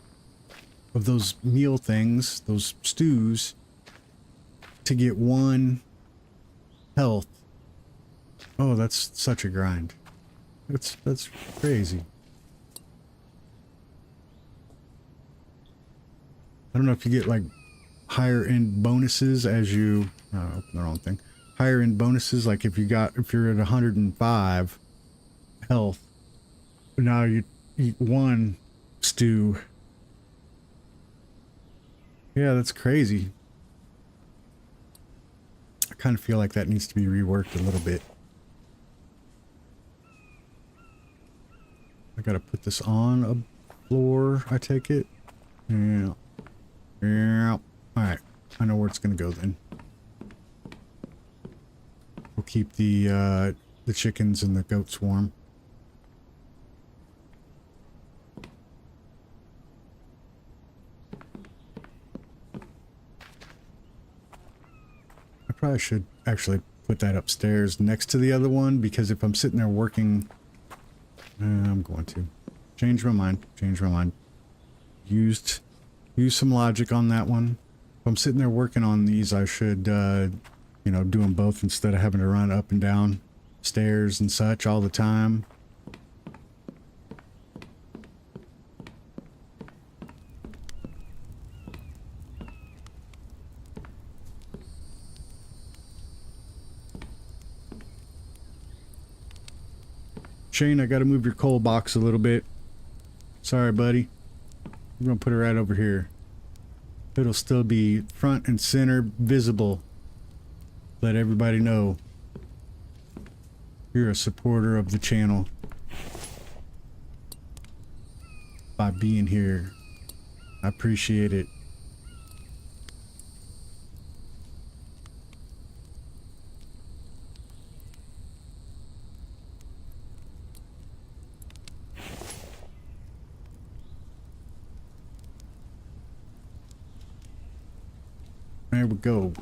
those meal things, those stews, to get 1 health. Oh, that's such a grind. That's crazy. I don't know if you get like higher end bonuses as you open the wrong thing. Higher end bonuses, like if you're at 105 health, but now you eat 1 stew. Yeah, that's crazy. I kind of feel like that needs to be reworked a little bit. I gotta put this on a floor, I take it. Yeah. Yeah. Alright. I know where it's gonna go then. We'll keep the chickens and the goats warm. I probably should actually put that upstairs next to the other one, because if I'm sitting there working, I'm going to change my mind. Use some logic on that one. If I'm sitting there working on these, I should, you know, do them both instead of having to run up and down stairs and such all the time. Shane, I gotta move your coal box a little bit. Sorry, buddy. I'm gonna put it right over here. It'll still be front and center visible. Let everybody know you're a supporter of the channel by being here. I appreciate it. There we go.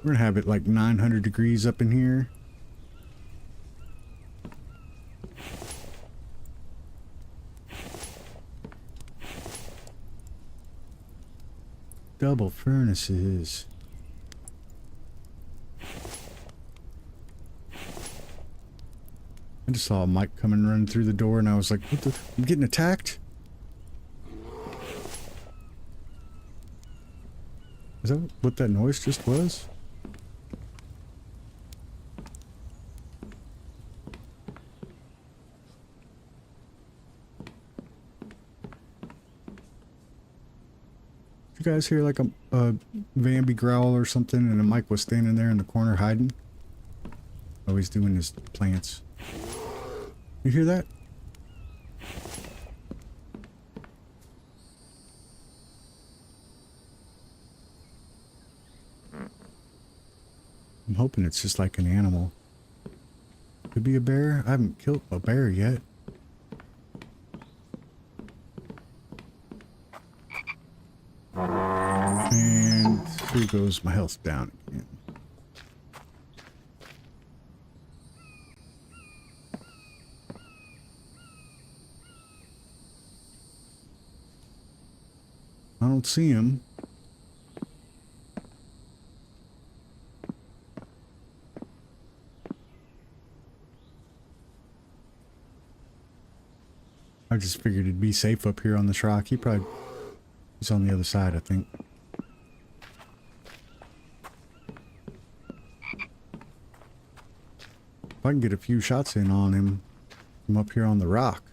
We're gonna have it like 900 degrees up in here. Double furnaces. I just saw a Mike come and run through the door and I was like, what the? I'm getting attacked? Is that what that noise just was? Did you guys hear like a Bambi growl or something and a Mike was standing there in the corner hiding? Oh, he's doing his plants. You hear that? I'm hoping it's just like an animal. Could be a bear. I haven't killed a bear yet. And here goes my health down again. I don't see him. I just figured it'd be safe up here on this rock. He's on the other side, I think. If I can get a few shots in on him from up here on the rock,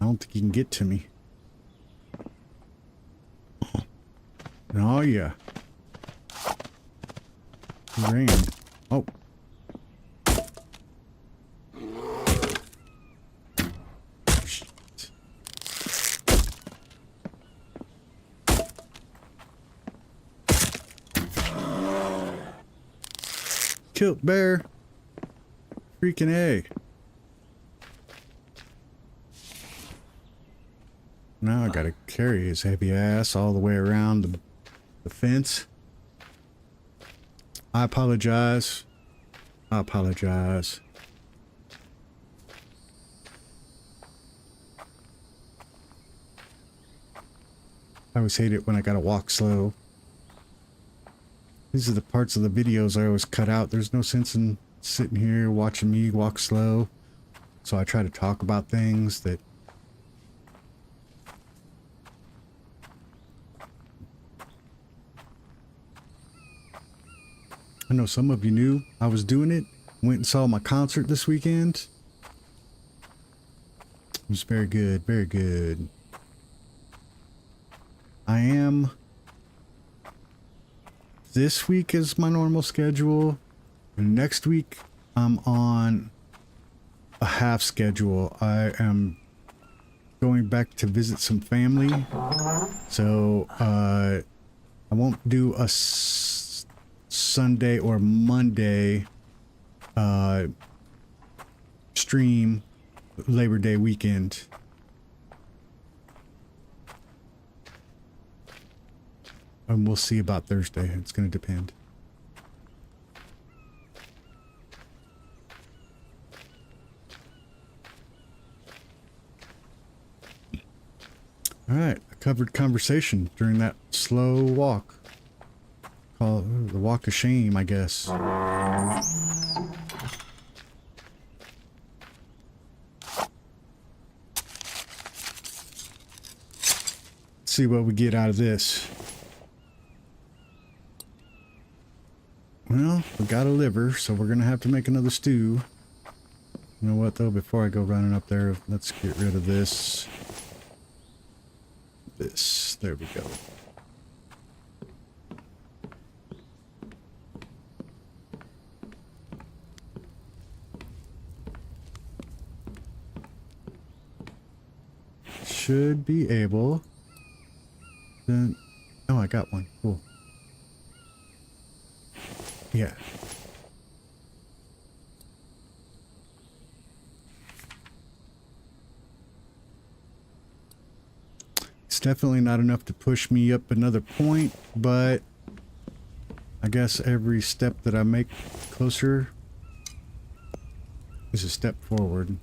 I don't think he can get to me. Oh yeah. He ran. Oh. Shit. Killed bear. Freaking A. Now I gotta carry his heavy ass all the way around the fence. I apologize. I apologize. I always hate it when I gotta walk slow. These are the parts of the videos I always cut out. There's no sense in sitting here watching me walk slow. So I try to talk about things that I know some of you knew I was doing it. Went and saw my concert this weekend. It was very good, very good. I am... This week is my normal schedule. And next week, I'm on a half schedule. I am going back to visit some family. So, I won't do a Sunday or Monday stream Labor Day weekend. And we'll see about Thursday. It's going to depend. All right, I covered conversation during that slow walk. Call it the walk of shame, I guess. Let's see what we get out of this. Well, we got a liver, so we're gonna have to make another stew. You know what though, before I go running up there, let's get rid of this. There we go. Should be able. Then, oh, I got one. Cool. Yeah. It's definitely not enough to push me up another point, but I guess every step that I make closer is a step forward.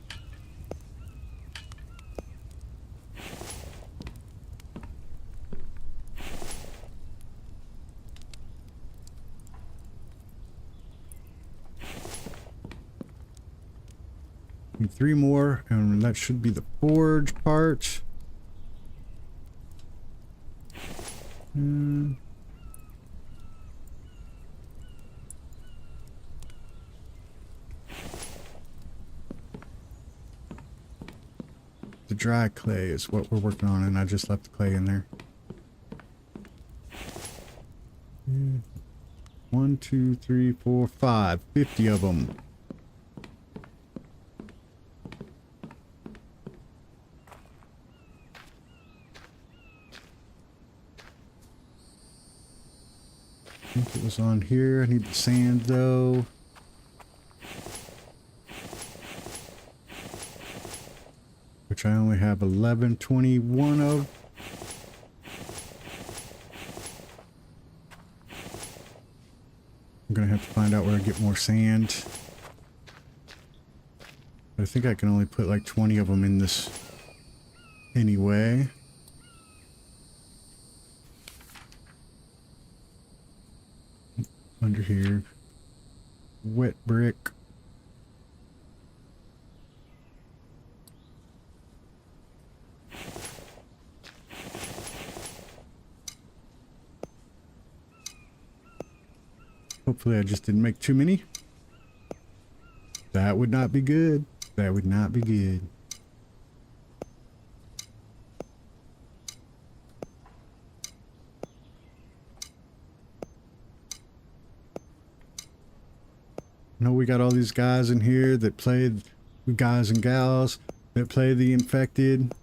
Need 3 more, and that should be the forge part. The dry clay is what we're working on, and I just left the clay in there. 1, 2, 3, 4, 5. 50 of them. I think it was on here. I need the sand though. Which I only have 1121 of. I'm gonna have to find out where I get more sand. But I think I can only put like 20 of them in this anyway. Under here. Wet brick. Hopefully I just didn't make too many. That would not be good. That would not be good. I know we got all these guys in here that played, guys and gals that play the infected.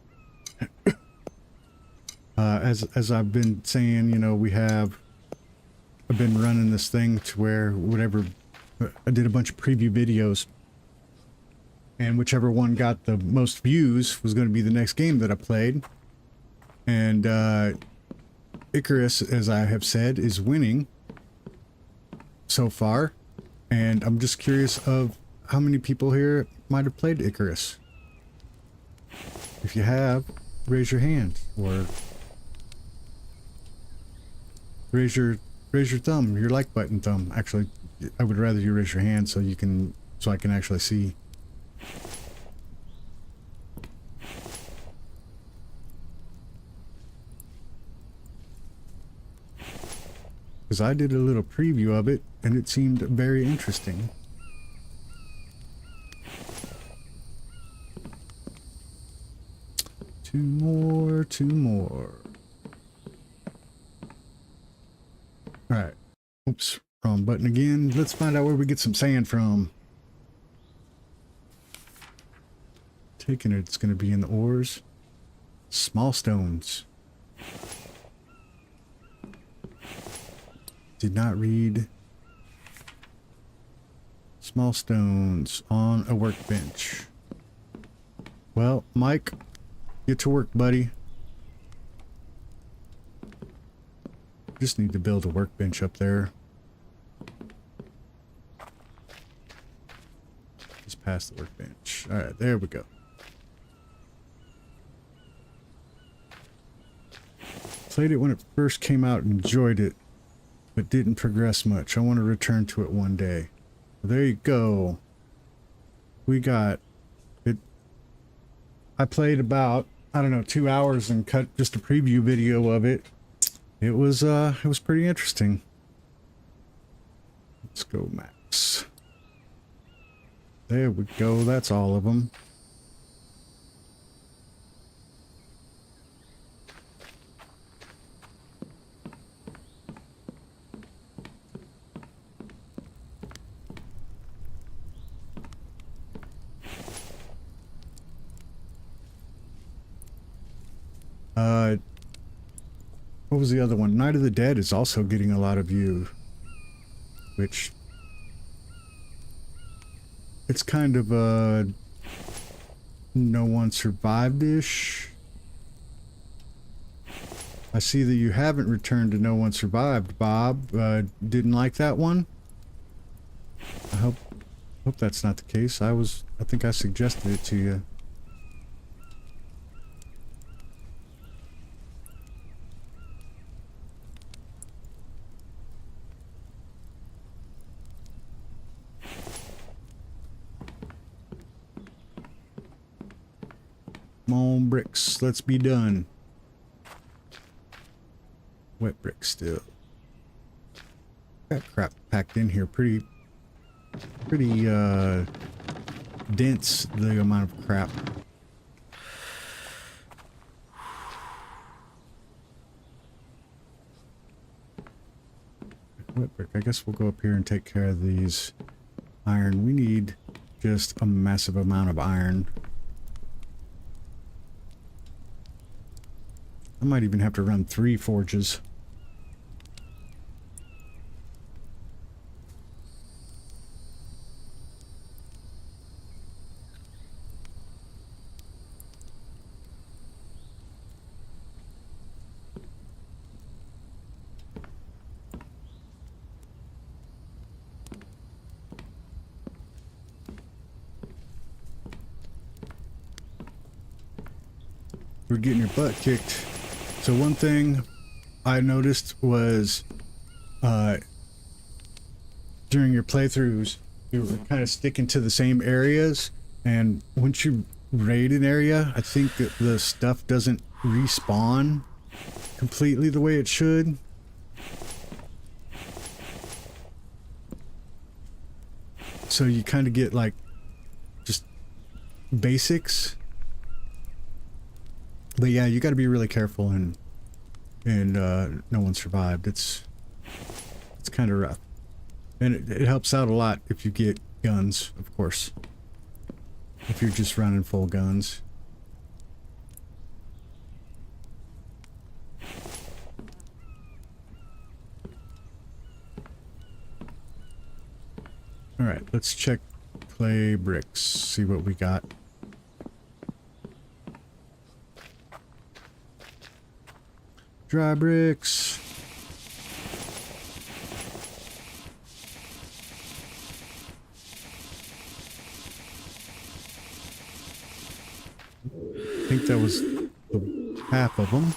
As I've been saying, you know, I've been running this thing to where whatever, I did a bunch of preview videos, and whichever one got the most views was going to be the next game that I played. And Icarus, as I have said, is winning so far. And I'm just curious of how many people here might have played Icarus. If you have, raise your hand, or raise your thumb, your like button thumb. Actually, I would rather you raise your hand so I can actually see. Because I did a little preview of it, and it seemed very interesting. Two more. Alright. Oops, wrong button again. Let's find out where we get some sand from. Taking it's going to be in the ores. Small stones. Did not read. Small stones on a workbench. Well, Mike, get to work, buddy. Just need to build a workbench up there. Just past the workbench. Alright, there we go. Played it when it first came out and enjoyed it, but didn't progress much. I want to return to it one day. Well, there you go. We got it. I played about, I don't know, 2 hours and cut just a preview video of it. It was pretty interesting. Let's go max. There we go. That's all of them. What was the other one? Night of the Dead is also getting a lot of views, which it's kind of a no one survived-ish. I see that you haven't returned to No One Survived, Bob. Didn't like that one? I hope that's not the case. I think I suggested it to you. Come on, bricks. Let's be done. Wet bricks still. Got crap packed in here. Pretty dense, the amount of crap. Wet brick. I guess we'll go up here and take care of these. Iron. We need just a massive amount of iron. I might even have to run 3 forges. We're getting your butt kicked. So one thing I noticed was during your playthroughs, you were kind of sticking to the same areas, and once you raid an area, I think that the stuff doesn't respawn completely the way it should. So you kind of get like just basics. But yeah, you got to be really careful, and No One Survived. It's kind of rough, and it helps out a lot if you get guns, of course. If you're just running full guns. All right, let's check clay bricks. See what we got. Dry bricks. I think that was the half of them.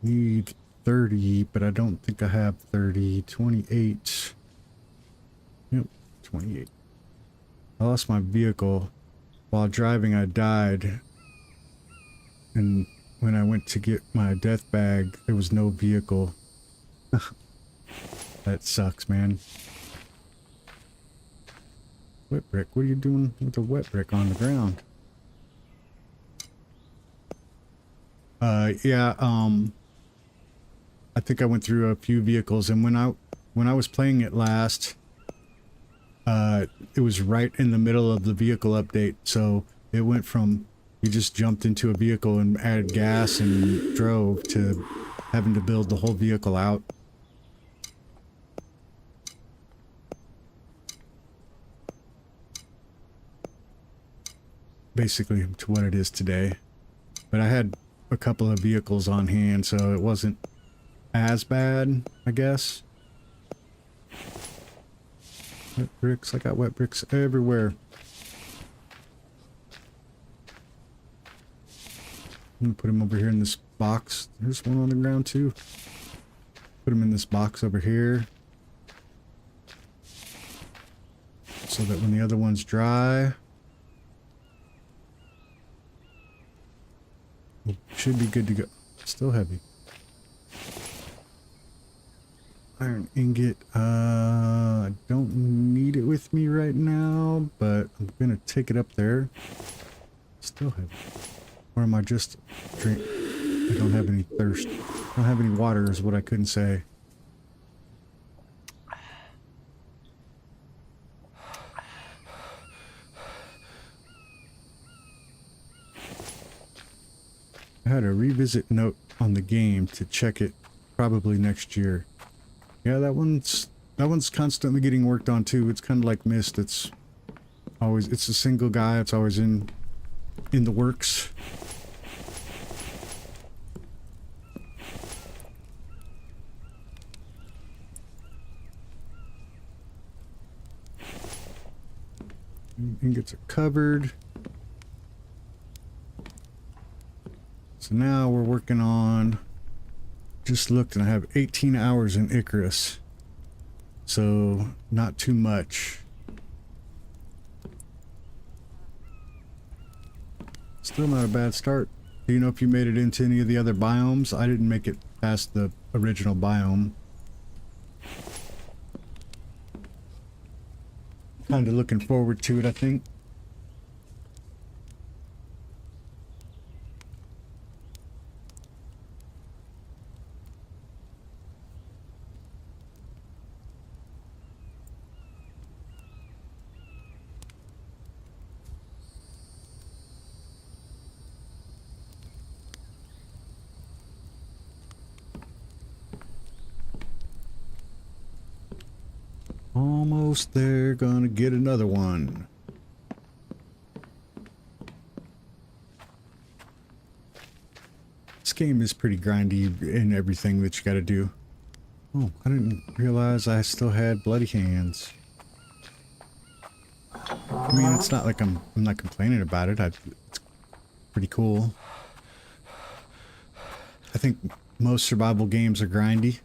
Need 30, but I don't think I have 30. 28. Yep, 28. I lost my vehicle. While driving, I died. And when I went to get my death bag, there was no vehicle. That sucks, man. Wet brick, what are you doing with the wet brick on the ground? Yeah, I think I went through a few vehicles, and when I was playing it last, it was right in the middle of the vehicle update, so it went from you just jumped into a vehicle and added gas and drove to having to build the whole vehicle out. Basically to what it is today. But I had a couple of vehicles on hand, so it wasn't as bad, I guess. Wet bricks. I got wet bricks everywhere. I'm gonna put them over here in this box. There's one on the ground too. Put them in this box over here, so that when the other one's dry, we should be good to go. Still heavy. Iron ingot. I don't need it with me right now, but I'm gonna take it up there. Still heavy. Or am I just drink? I don't have any thirst. I don't have any water is what I couldn't say. I had a revisit note on the game to check it probably next year. Yeah, that one's constantly getting worked on too. It's kind of like Myst. It's a single guy. It's always in the works. Ingots are covered. So now we're working on, just looked and I have 18 hours in Icarus. So not too much. Still not a bad start. Do you know if you made it into any of the other biomes? I didn't make it past the original biome. Kind of looking forward to it, I think. Almost there, gonna get another one. This game is pretty grindy in everything that you gotta do. Oh, I didn't realize I still had bloody hands. I mean, it's not like I'm not complaining about it. It's pretty cool. I think most survival games are grindy.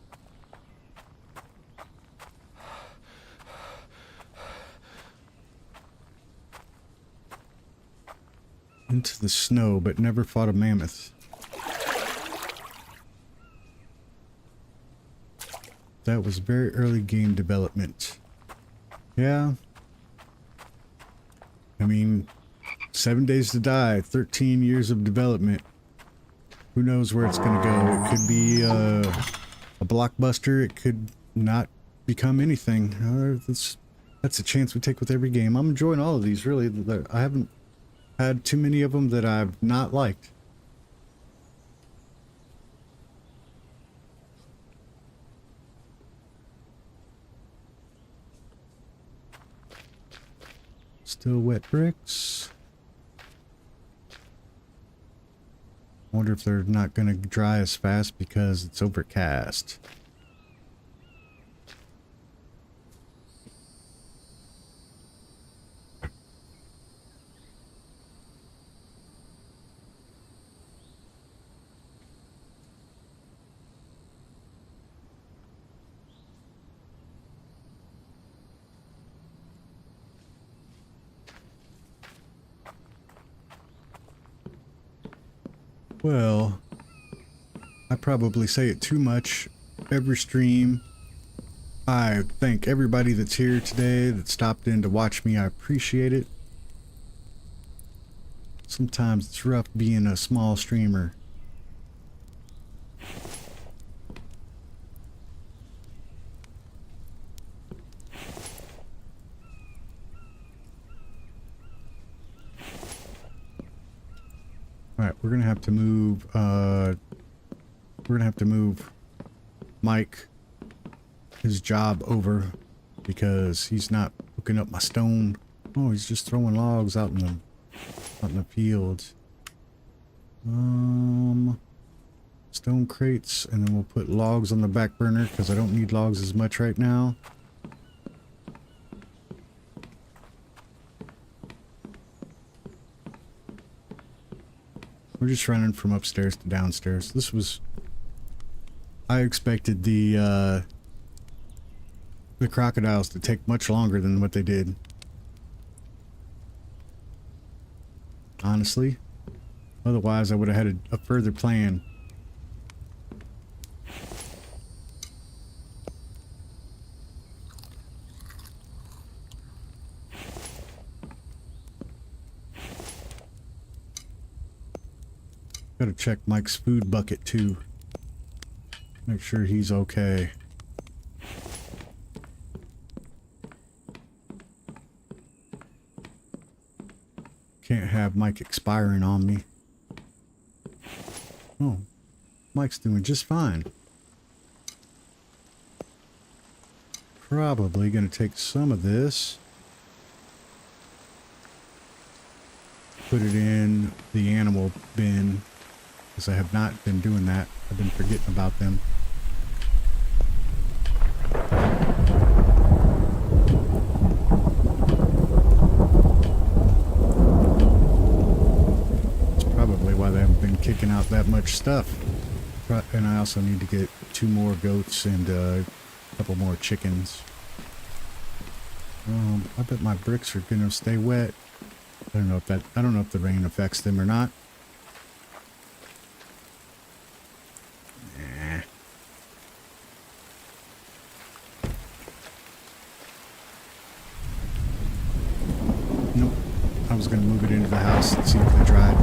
Into the snow, but never fought a mammoth. That was very early game development. Yeah. I mean, 7 Days to Die, 13 years of development. Who knows where it's going to go? It could be a blockbuster. It could not become anything. That's a chance we take with every game. I'm enjoying all of these, really. I haven't had too many of them that I've not liked. Still wet bricks. Wonder if they're not going to dry as fast because it's overcast. Well, I probably say it too much every stream. I thank everybody that's here today that stopped in to watch me. I appreciate it. Sometimes it's rough being a small streamer. Alright, we're gonna have to move Mike, his job over, because he's not hooking up my stone. Oh, he's just throwing logs out in the field. Stone crates, and then we'll put logs on the back burner because I don't need logs as much right now. We're just running from upstairs to downstairs. I expected the crocodiles to take much longer than what they did. Honestly. Otherwise, I would have had a further plan. Gotta check Mike's food bucket too. Make sure he's okay. Can't have Mike expiring on me. Oh, Mike's doing just fine. probably going to take some of this, put it in the animal bin, because I have not been doing that. I've been forgetting about them. That's probably why they haven't been kicking out that much stuff. And I also need to get 2 more goats and a couple more chickens. I bet my bricks are gonna stay wet. I don't know if the rain affects them or not. Nah. Nope. I was gonna move it into the house and see if they dried.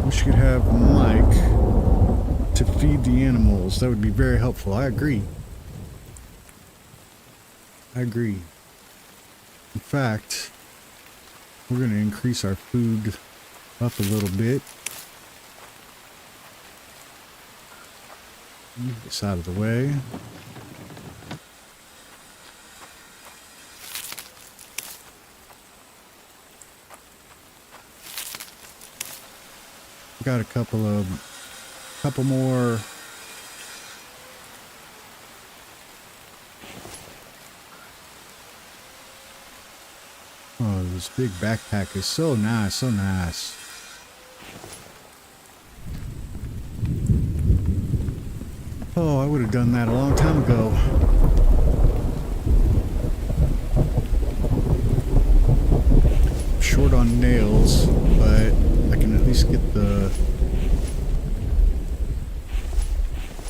Wish you could have Mike to feed the animals. That would be very helpful. I agree. I agree. In fact, we're going to increase our food up a little bit. Move this out of the way. Got a couple more oh, this big backpack is so nice, so nice. Oh, I would have done that a long time ago. Short on nails, but I can at least get the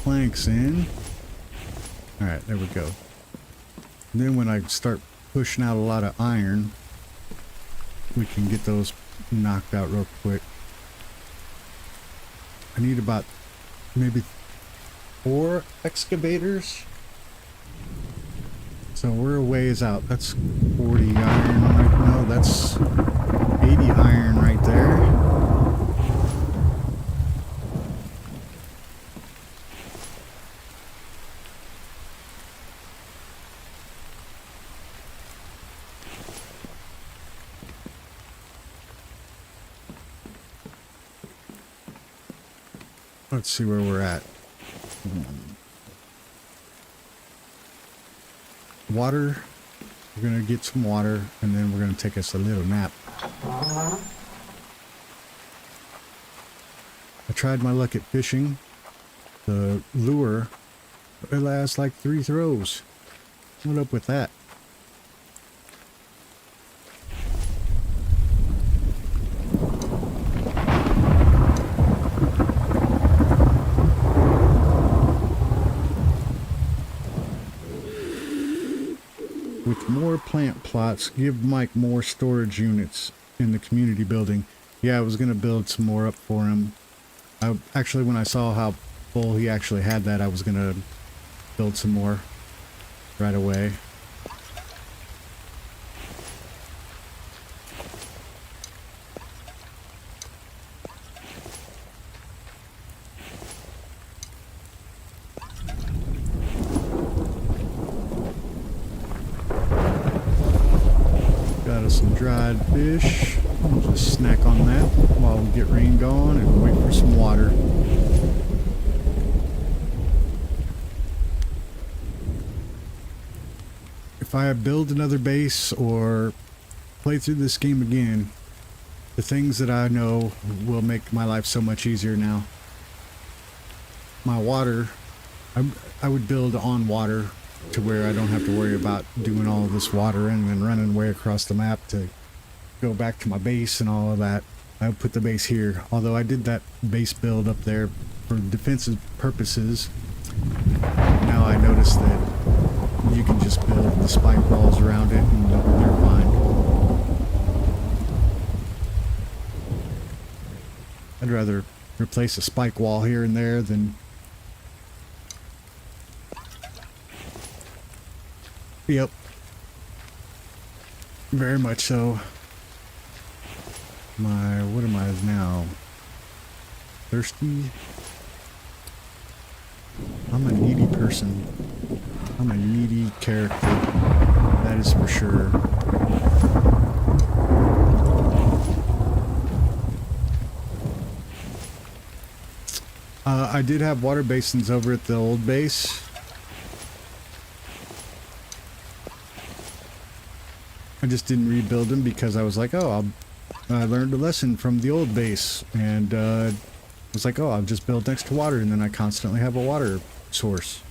planks in. Alright, there we go. And then when I start pushing out a lot of iron, we can get those knocked out real quick. I need about maybe 4 excavators. So we're a ways out. That's 40 iron right now. That's 80 iron right there. Let's see where we're at. Water. We're gonna get some water, and then we're gonna take us a little nap. I tried my luck at fishing. The lure, it lasts like 3 throws. What up with that? With more plant plots, give Mike more storage units in the community building. Yeah, I was going to build some more up for him. Actually, when I saw how full he actually had that, I was going to build some more right away. Got us some dried fish. We'll just snack on that while we get rained on and wait for some water. If I build another base or play through this game again, the things that I know will make my life so much easier now. My water, I would build on water to where I don't have to worry about doing all of this watering and running way across the map to go back to my base and all of that. I would put the base here. Although I did that base build up there for defensive purposes, now I notice that you can just build the spike walls around it and they're fine. I'd rather replace a spike wall here and there than... Yep. Very much so. What am I now? Thirsty? I'm a needy person. I'm a needy character. That is for sure. I did have water basins over at the old base. I just didn't rebuild them because I was like, oh, I learned a lesson from the old base, and was like, oh, I'll just build next to water, and then I constantly have a water source.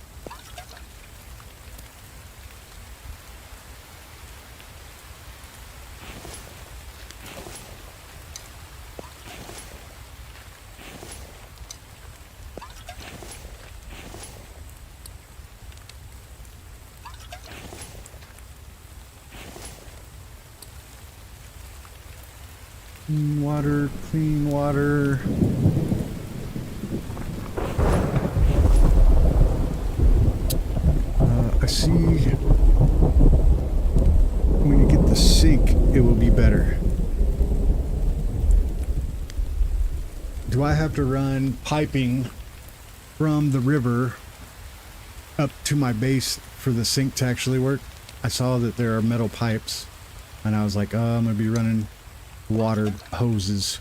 Clean water, clean water. I see when you get the sink, it will be better. Do I have to run piping from the river up to my base for the sink to actually work? I saw that there are metal pipes, and I was like, oh, I'm going to be running water hoses.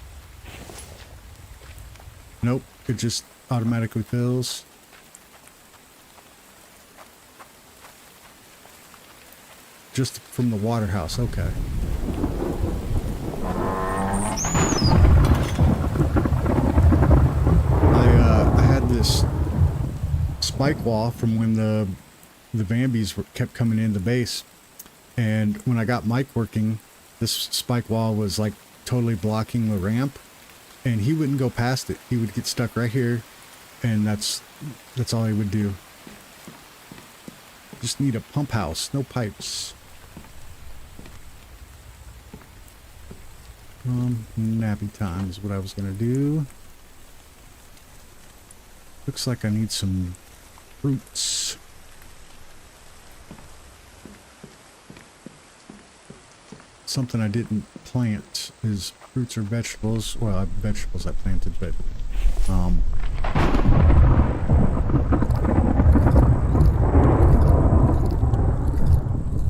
Nope, it just automatically fills. Just from the water house, okay. I had this spike wall from when the Bambies kept coming in the base, and when I got Mike working, this spike wall was like totally blocking the ramp, and he wouldn't go past it. He would get stuck right here, and that's all he would do. Just need a pump house, no pipes. Nappy time is what I was gonna do. Looks like I need some fruits. Something I didn't plant is fruits or vegetables. Well, vegetables I planted, but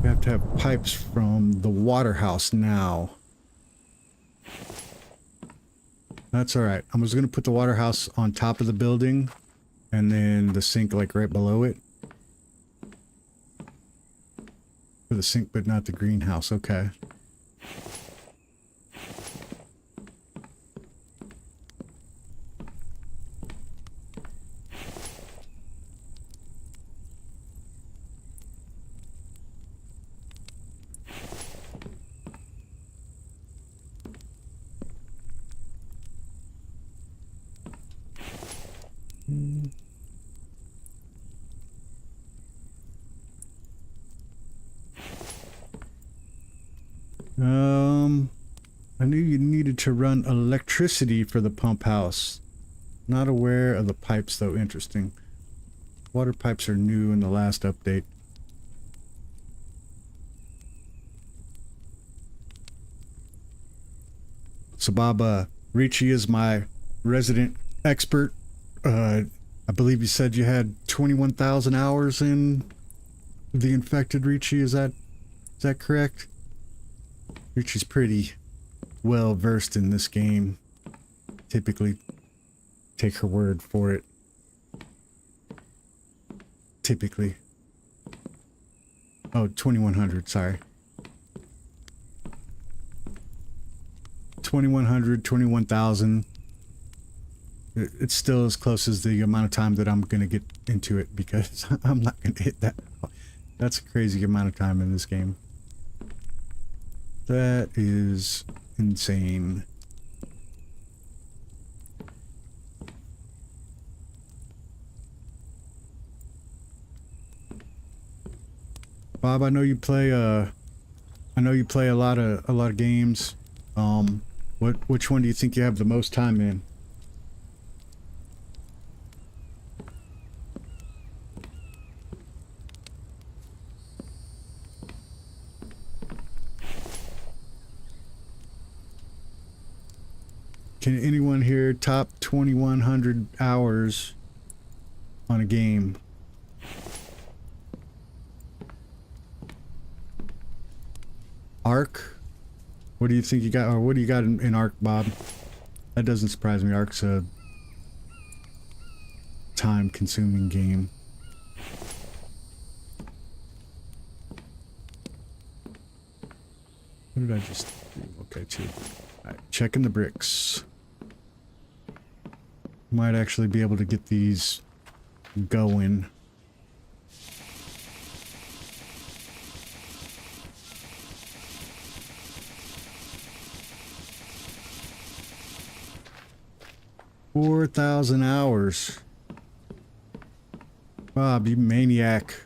we have to have pipes from the water house now. That's all right. I was going to put the water house on top of the building and then the sink like right below it. For the sink, but not the greenhouse. Okay. I knew you needed to run electricity for the pump house. Not aware of the pipes though. Interesting. Water pipes are new in the last update. So Bob, Ricci is my resident expert. I believe you said you had 21,000 hours in the infected Ricci. Is that correct? Ricci's pretty well versed in this game. Typically take her word for it. Typically. Oh, 2100, sorry. 2100, 21,000. It's still as close as the amount of time that I'm going to get into it, because I'm not going to hit that. That's a crazy amount of time in this game. That is insane. Bob, I know you play a lot of games. Which one do you think you have the most time in? Can anyone here top 2100 hours on a game? Ark. What do you think you got, or what do you got in Ark, Bob? That doesn't surprise me. Ark's a time-consuming game. What did I just do? Okay, 2. Alright, checking the bricks. Might actually be able to get these going. $4,000 hours. Bob, you maniac.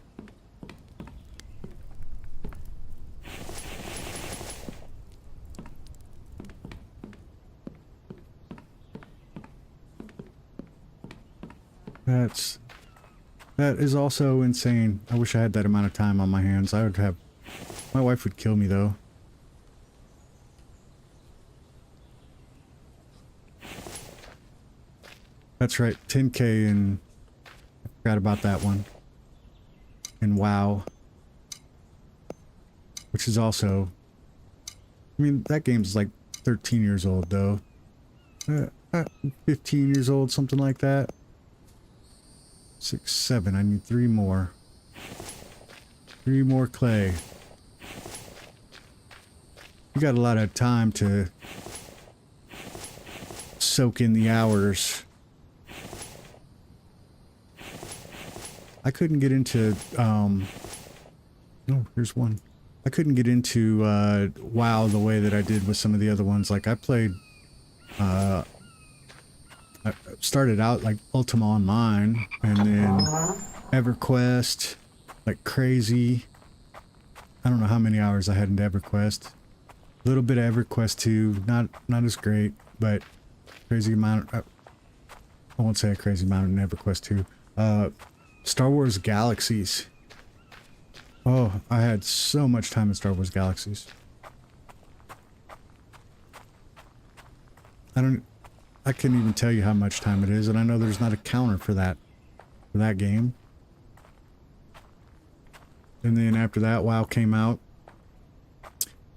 That is also insane. I wish I had that amount of time on my hands. I would have... My wife would kill me, though. That's right, 10K, and I forgot about that one. And WoW. Which is also... I mean, that game's like 13 years old, though. 15 years old, something like that. 6, 7, I need 3 more. 3 more clay. You got a lot of time to soak in the hours. I couldn't get into, no, here's one. I couldn't get into, WoW the way that I did with some of the other ones. Like, I played, I started out like Ultima Online, and then EverQuest, like crazy. I don't know how many hours I had in EverQuest. A little bit of EverQuest 2, not as great, but crazy amount. I won't say a crazy amount in EverQuest 2. Star Wars Galaxies. Oh, I had so much time in Star Wars Galaxies. I couldn't even tell you how much time it is, and I know there's not a counter for that game. And then after that, WoW came out.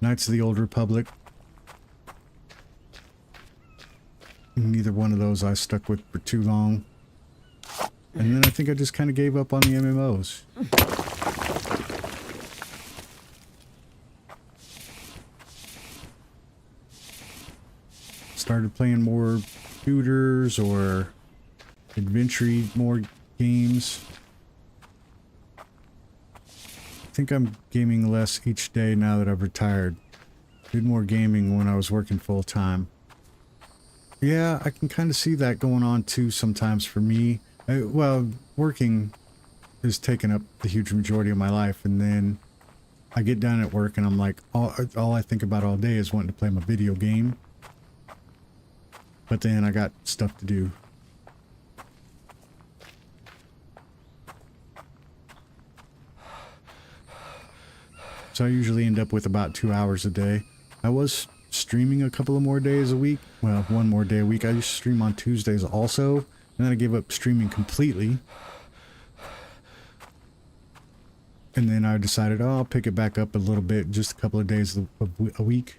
Knights of the Old Republic. Neither one of those I stuck with for too long. And then I think I just kind of gave up on the MMOs. Started playing more shooters or adventure more games. I think I'm gaming less each day now that I've retired. Did more gaming when I was working full time. Yeah, I can kind of see that going on too sometimes for me. Well, working has taken up the huge majority of my life, and then I get done at work and I'm like, all I think about all day is wanting to play my video game. But then I got stuff to do. So I usually end up with about 2 hours a day. I was streaming a couple of more days a week. Well, 1 more day a week. I used to stream on Tuesdays also. And then I gave up streaming completely. And then I decided, oh, I'll pick it back up a little bit, just a couple of days a week.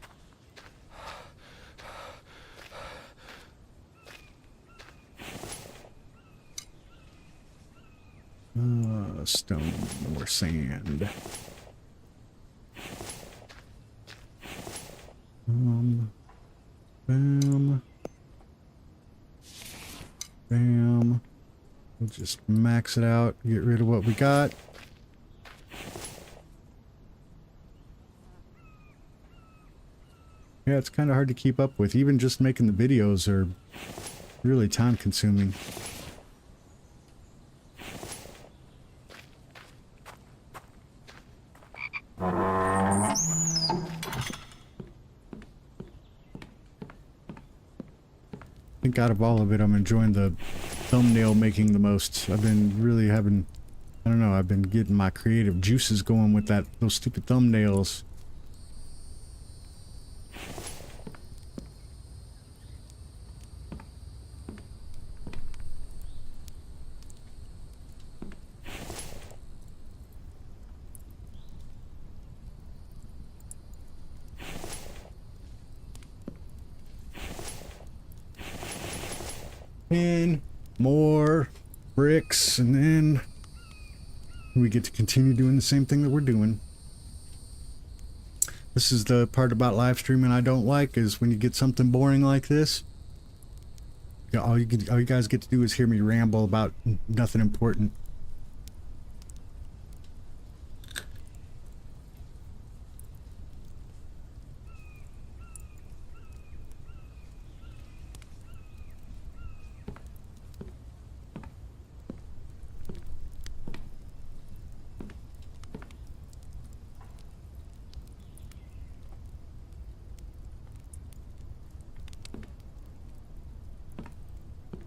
Stone or sand. Bam. Bam. We'll just max it out, get rid of what we got. Yeah, it's kind of hard to keep up with. Even just making the videos are really time consuming. I think out of all of it, I'm enjoying the thumbnail making the most. I've been really having, I don't know, I've been getting my creative juices going with those stupid thumbnails. 10 more bricks, and then we get to continue doing the same thing that we're doing. This is the part about live streaming I don't like, is when you get something boring like this. All you guys get to do is hear me ramble about nothing important.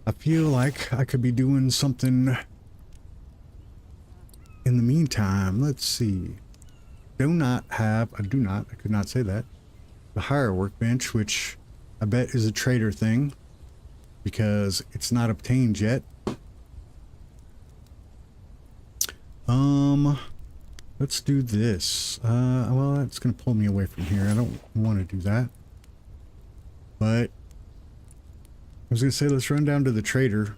I feel like I could be doing something in the meantime. Let's see. I could not say that. The hire workbench, which I bet is a trader thing because it's not obtained yet. Let's do this. Well, that's gonna pull me away from here. I don't want to do that. But I was going to say, let's run down to the trader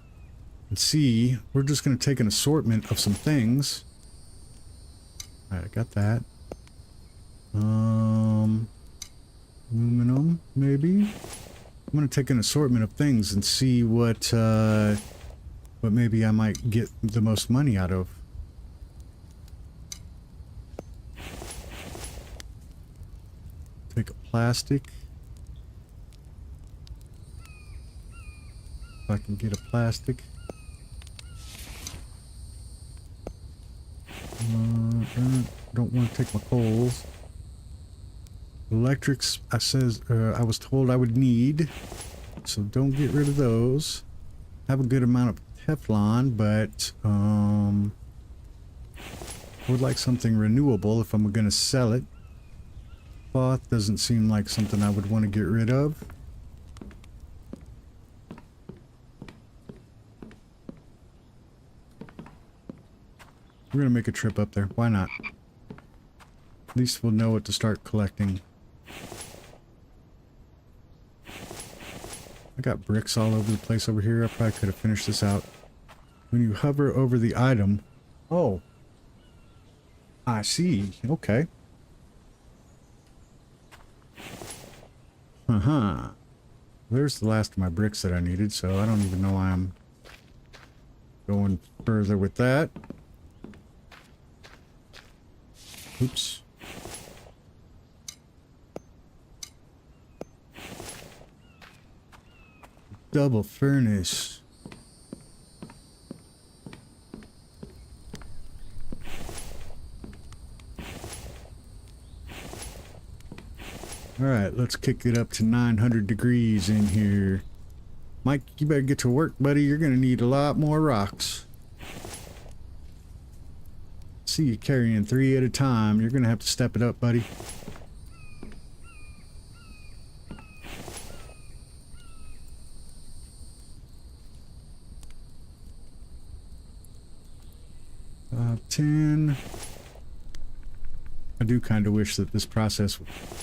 and see. We're just going to take an assortment of some things. Alright, I got that. Aluminum, maybe? I'm going to take an assortment of things and see what maybe I might get the most money out of. Take a plastic. If I can get a plastic. Don't want to take my coals. Electrics, I was told I would need, so don't get rid of those. Have a good amount of Teflon, but I would like something renewable if I'm going to sell it. Cloth doesn't seem like something I would want to get rid of. We're gonna make a trip up there. Why not? At least we'll know what to start collecting. I got bricks all over the place over here. I probably could have finished this out. When you hover over the item... Oh. I see. Okay. Uh-huh. There's the last of my bricks that I needed, so I don't even know why I'm going further with that. Oops. Double furnace. Alright, let's kick it up to 900 degrees in here. Mike, you better get to work, buddy. You're gonna need a lot more rocks. See you carrying 3 at a time. You're gonna have to step it up, buddy. Uh, 10. I do kind of wish that this process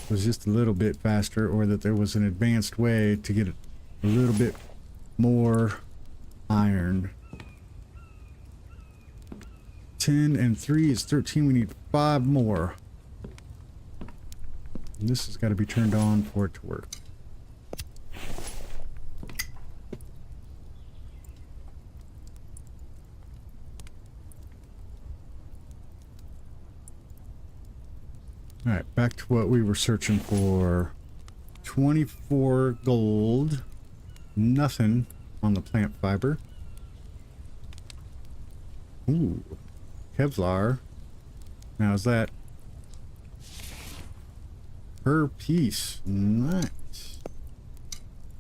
was just a little bit faster, or that there was an advanced way to get a little bit more iron. 10 and 3 is 13. We need 5 more. And this has got to be turned on for it to work. Alright, back to what we were searching for. 24 gold. Nothing on the plant fiber. Ooh. Kevlar. Now is that per piece? Nice.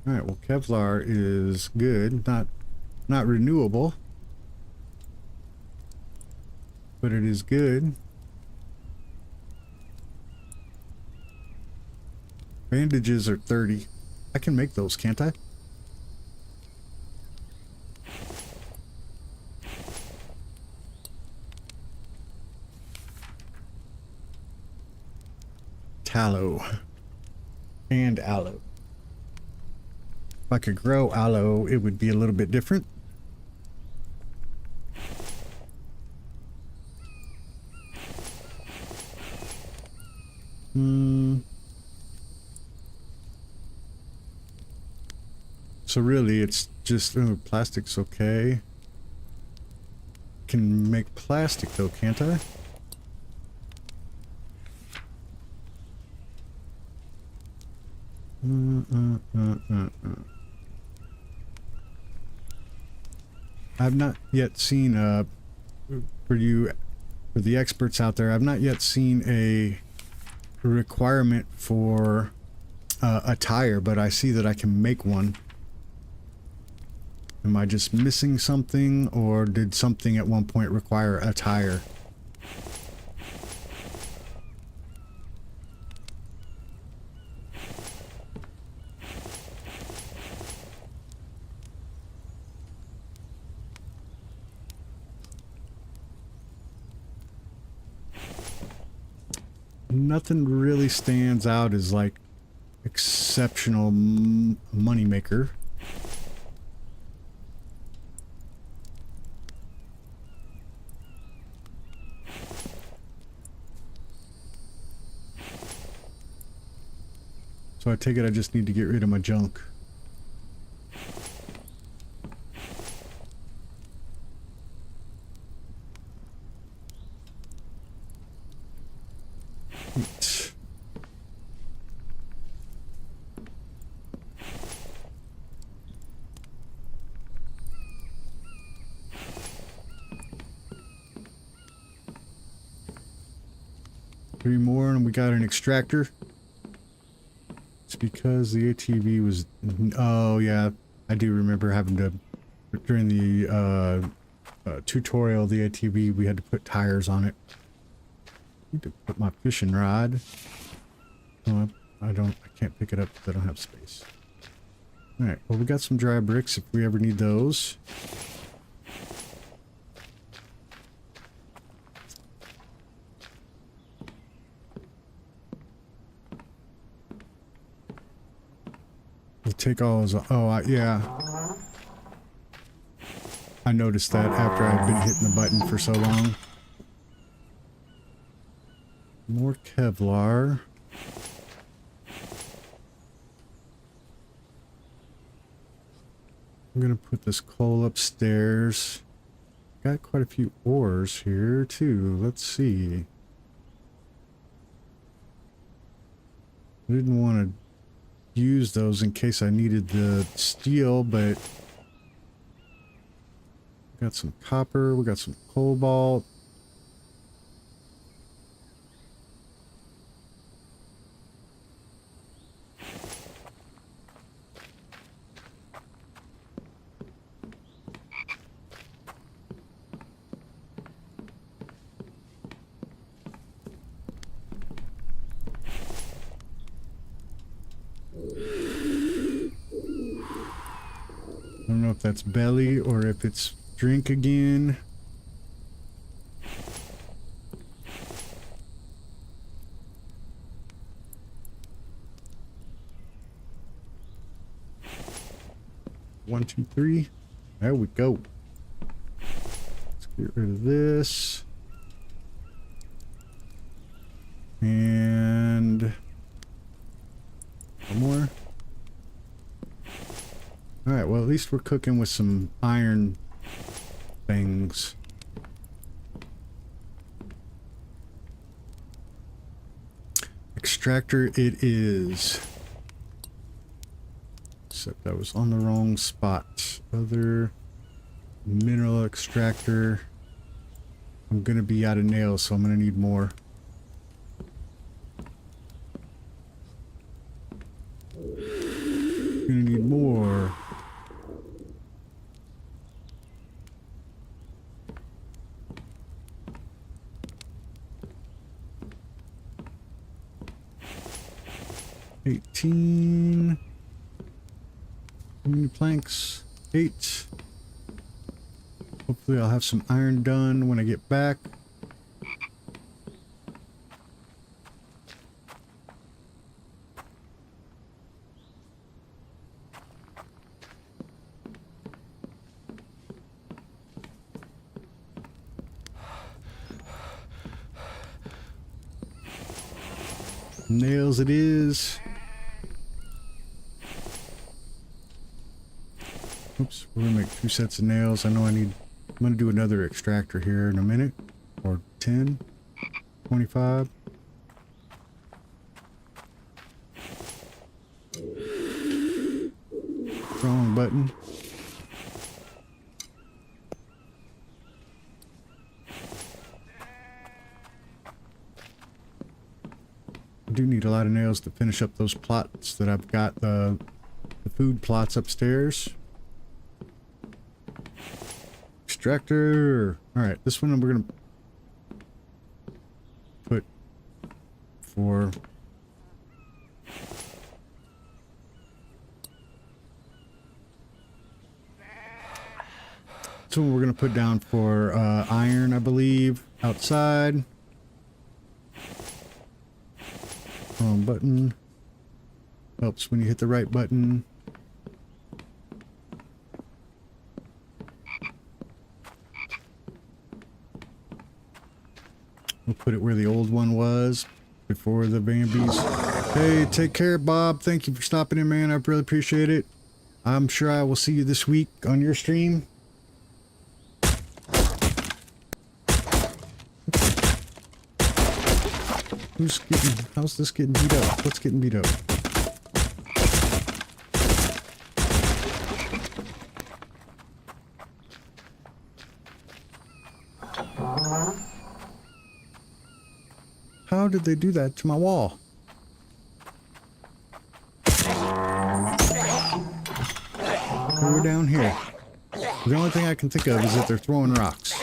Alright, well Kevlar is good. Not renewable, but it is good. Bandages are 30. I can make those, can't I? Tallow and aloe. If I could grow aloe, it would be a little bit different. So really, it's just plastic's okay. Can make plastic though, can't I? I've not yet seen for the experts out there, I've not yet seen a requirement for a tire, but I see that I can make one. Am I just missing something, or did something at one point require a tire? Nothing really stands out as like exceptional money maker. So I take it I just need to get rid of my junk. Right. 3 more and we got an extractor. It's because the ATV was... Oh yeah, I do remember having to... During the tutorial, the ATV, we had to put tires on it. Need to put my fishing rod. Oh, I can't pick it up because I don't have space. Alright, well we got some dry bricks if we ever need those. We'll take all those... Oh, yeah. I noticed that after I've been hitting the button for so long. More Kevlar. I'm gonna put this coal upstairs. Got quite a few ores here too. Let's see. I didn't want to use those in case I needed the steel, but we got some copper, we got some cobalt. I don't know if that's belly or if it's drink again. One, two, three. There we go. Let's get rid of this. And one more. Alright, well at least we're cooking with some iron things. Extractor it is. Except I was on the wrong spot. Other mineral extractor. I'm gonna be out of nails, so I'm gonna need more. Gonna need more. How many planks? 8. Hopefully I'll have some iron done when I get back. Nails it is. Oops, we're gonna make 2 sets of nails. I know I'm gonna do another extractor here in a minute. Or 10, 25. Wrong button. I do need a lot of nails to finish up those plots that I've got, the food plots upstairs. Extractor. Alright, this one we're gonna put for so we're gonna put down for iron, I believe, outside. Wrong button. Helps when you hit the right button. We'll put it where the old one was before the Bambies. Hey, take care, Bob. Thank you for stopping in, man. I really appreciate it. I'm sure I will see you this week on your stream. How's this getting beat up? What's getting beat up? How did they do that to my wall? We're down here. The only thing I can think of is that they're throwing rocks.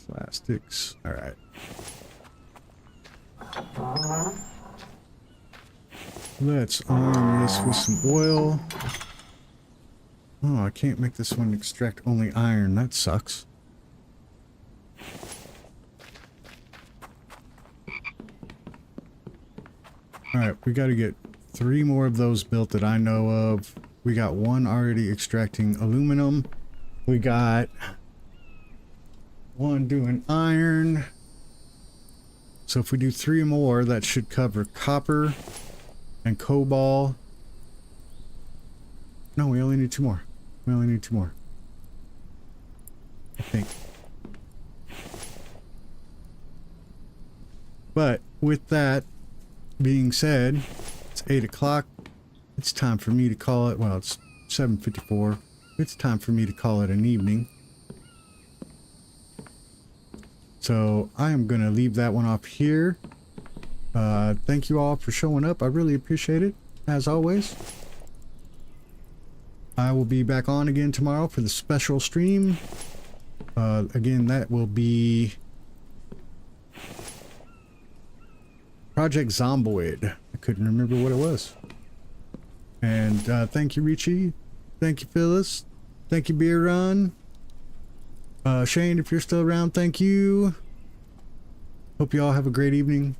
Plastics. All right. Let's arm this with some oil. Oh, I can't make this one extract only iron. That sucks. Alright, we got to get 3 more of those built that I know of. We got 1 already extracting aluminum. We got 1 doing iron. So if we do 3 more, that should cover copper and cobalt. No, we only need 2 more. We only need 2 more, I think. But with that being said, it's 8 o'clock. It's time for me to call it, well, it's 7:54. It's time for me to call it an evening. So I am going to leave that one off here. Thank you all for showing up. I really appreciate it, as always. I will be back on again tomorrow for the special stream. Again, that will be Project Zomboid. I couldn't remember what it was. And thank you, Richie. Thank you, Phyllis. Thank you, Beer Run. Shane, if you're still around, thank you. Hope you all have a great evening.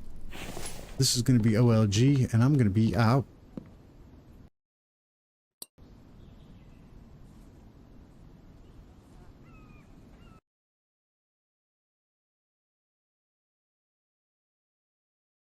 This is going to be OLG, and I'm going to be out.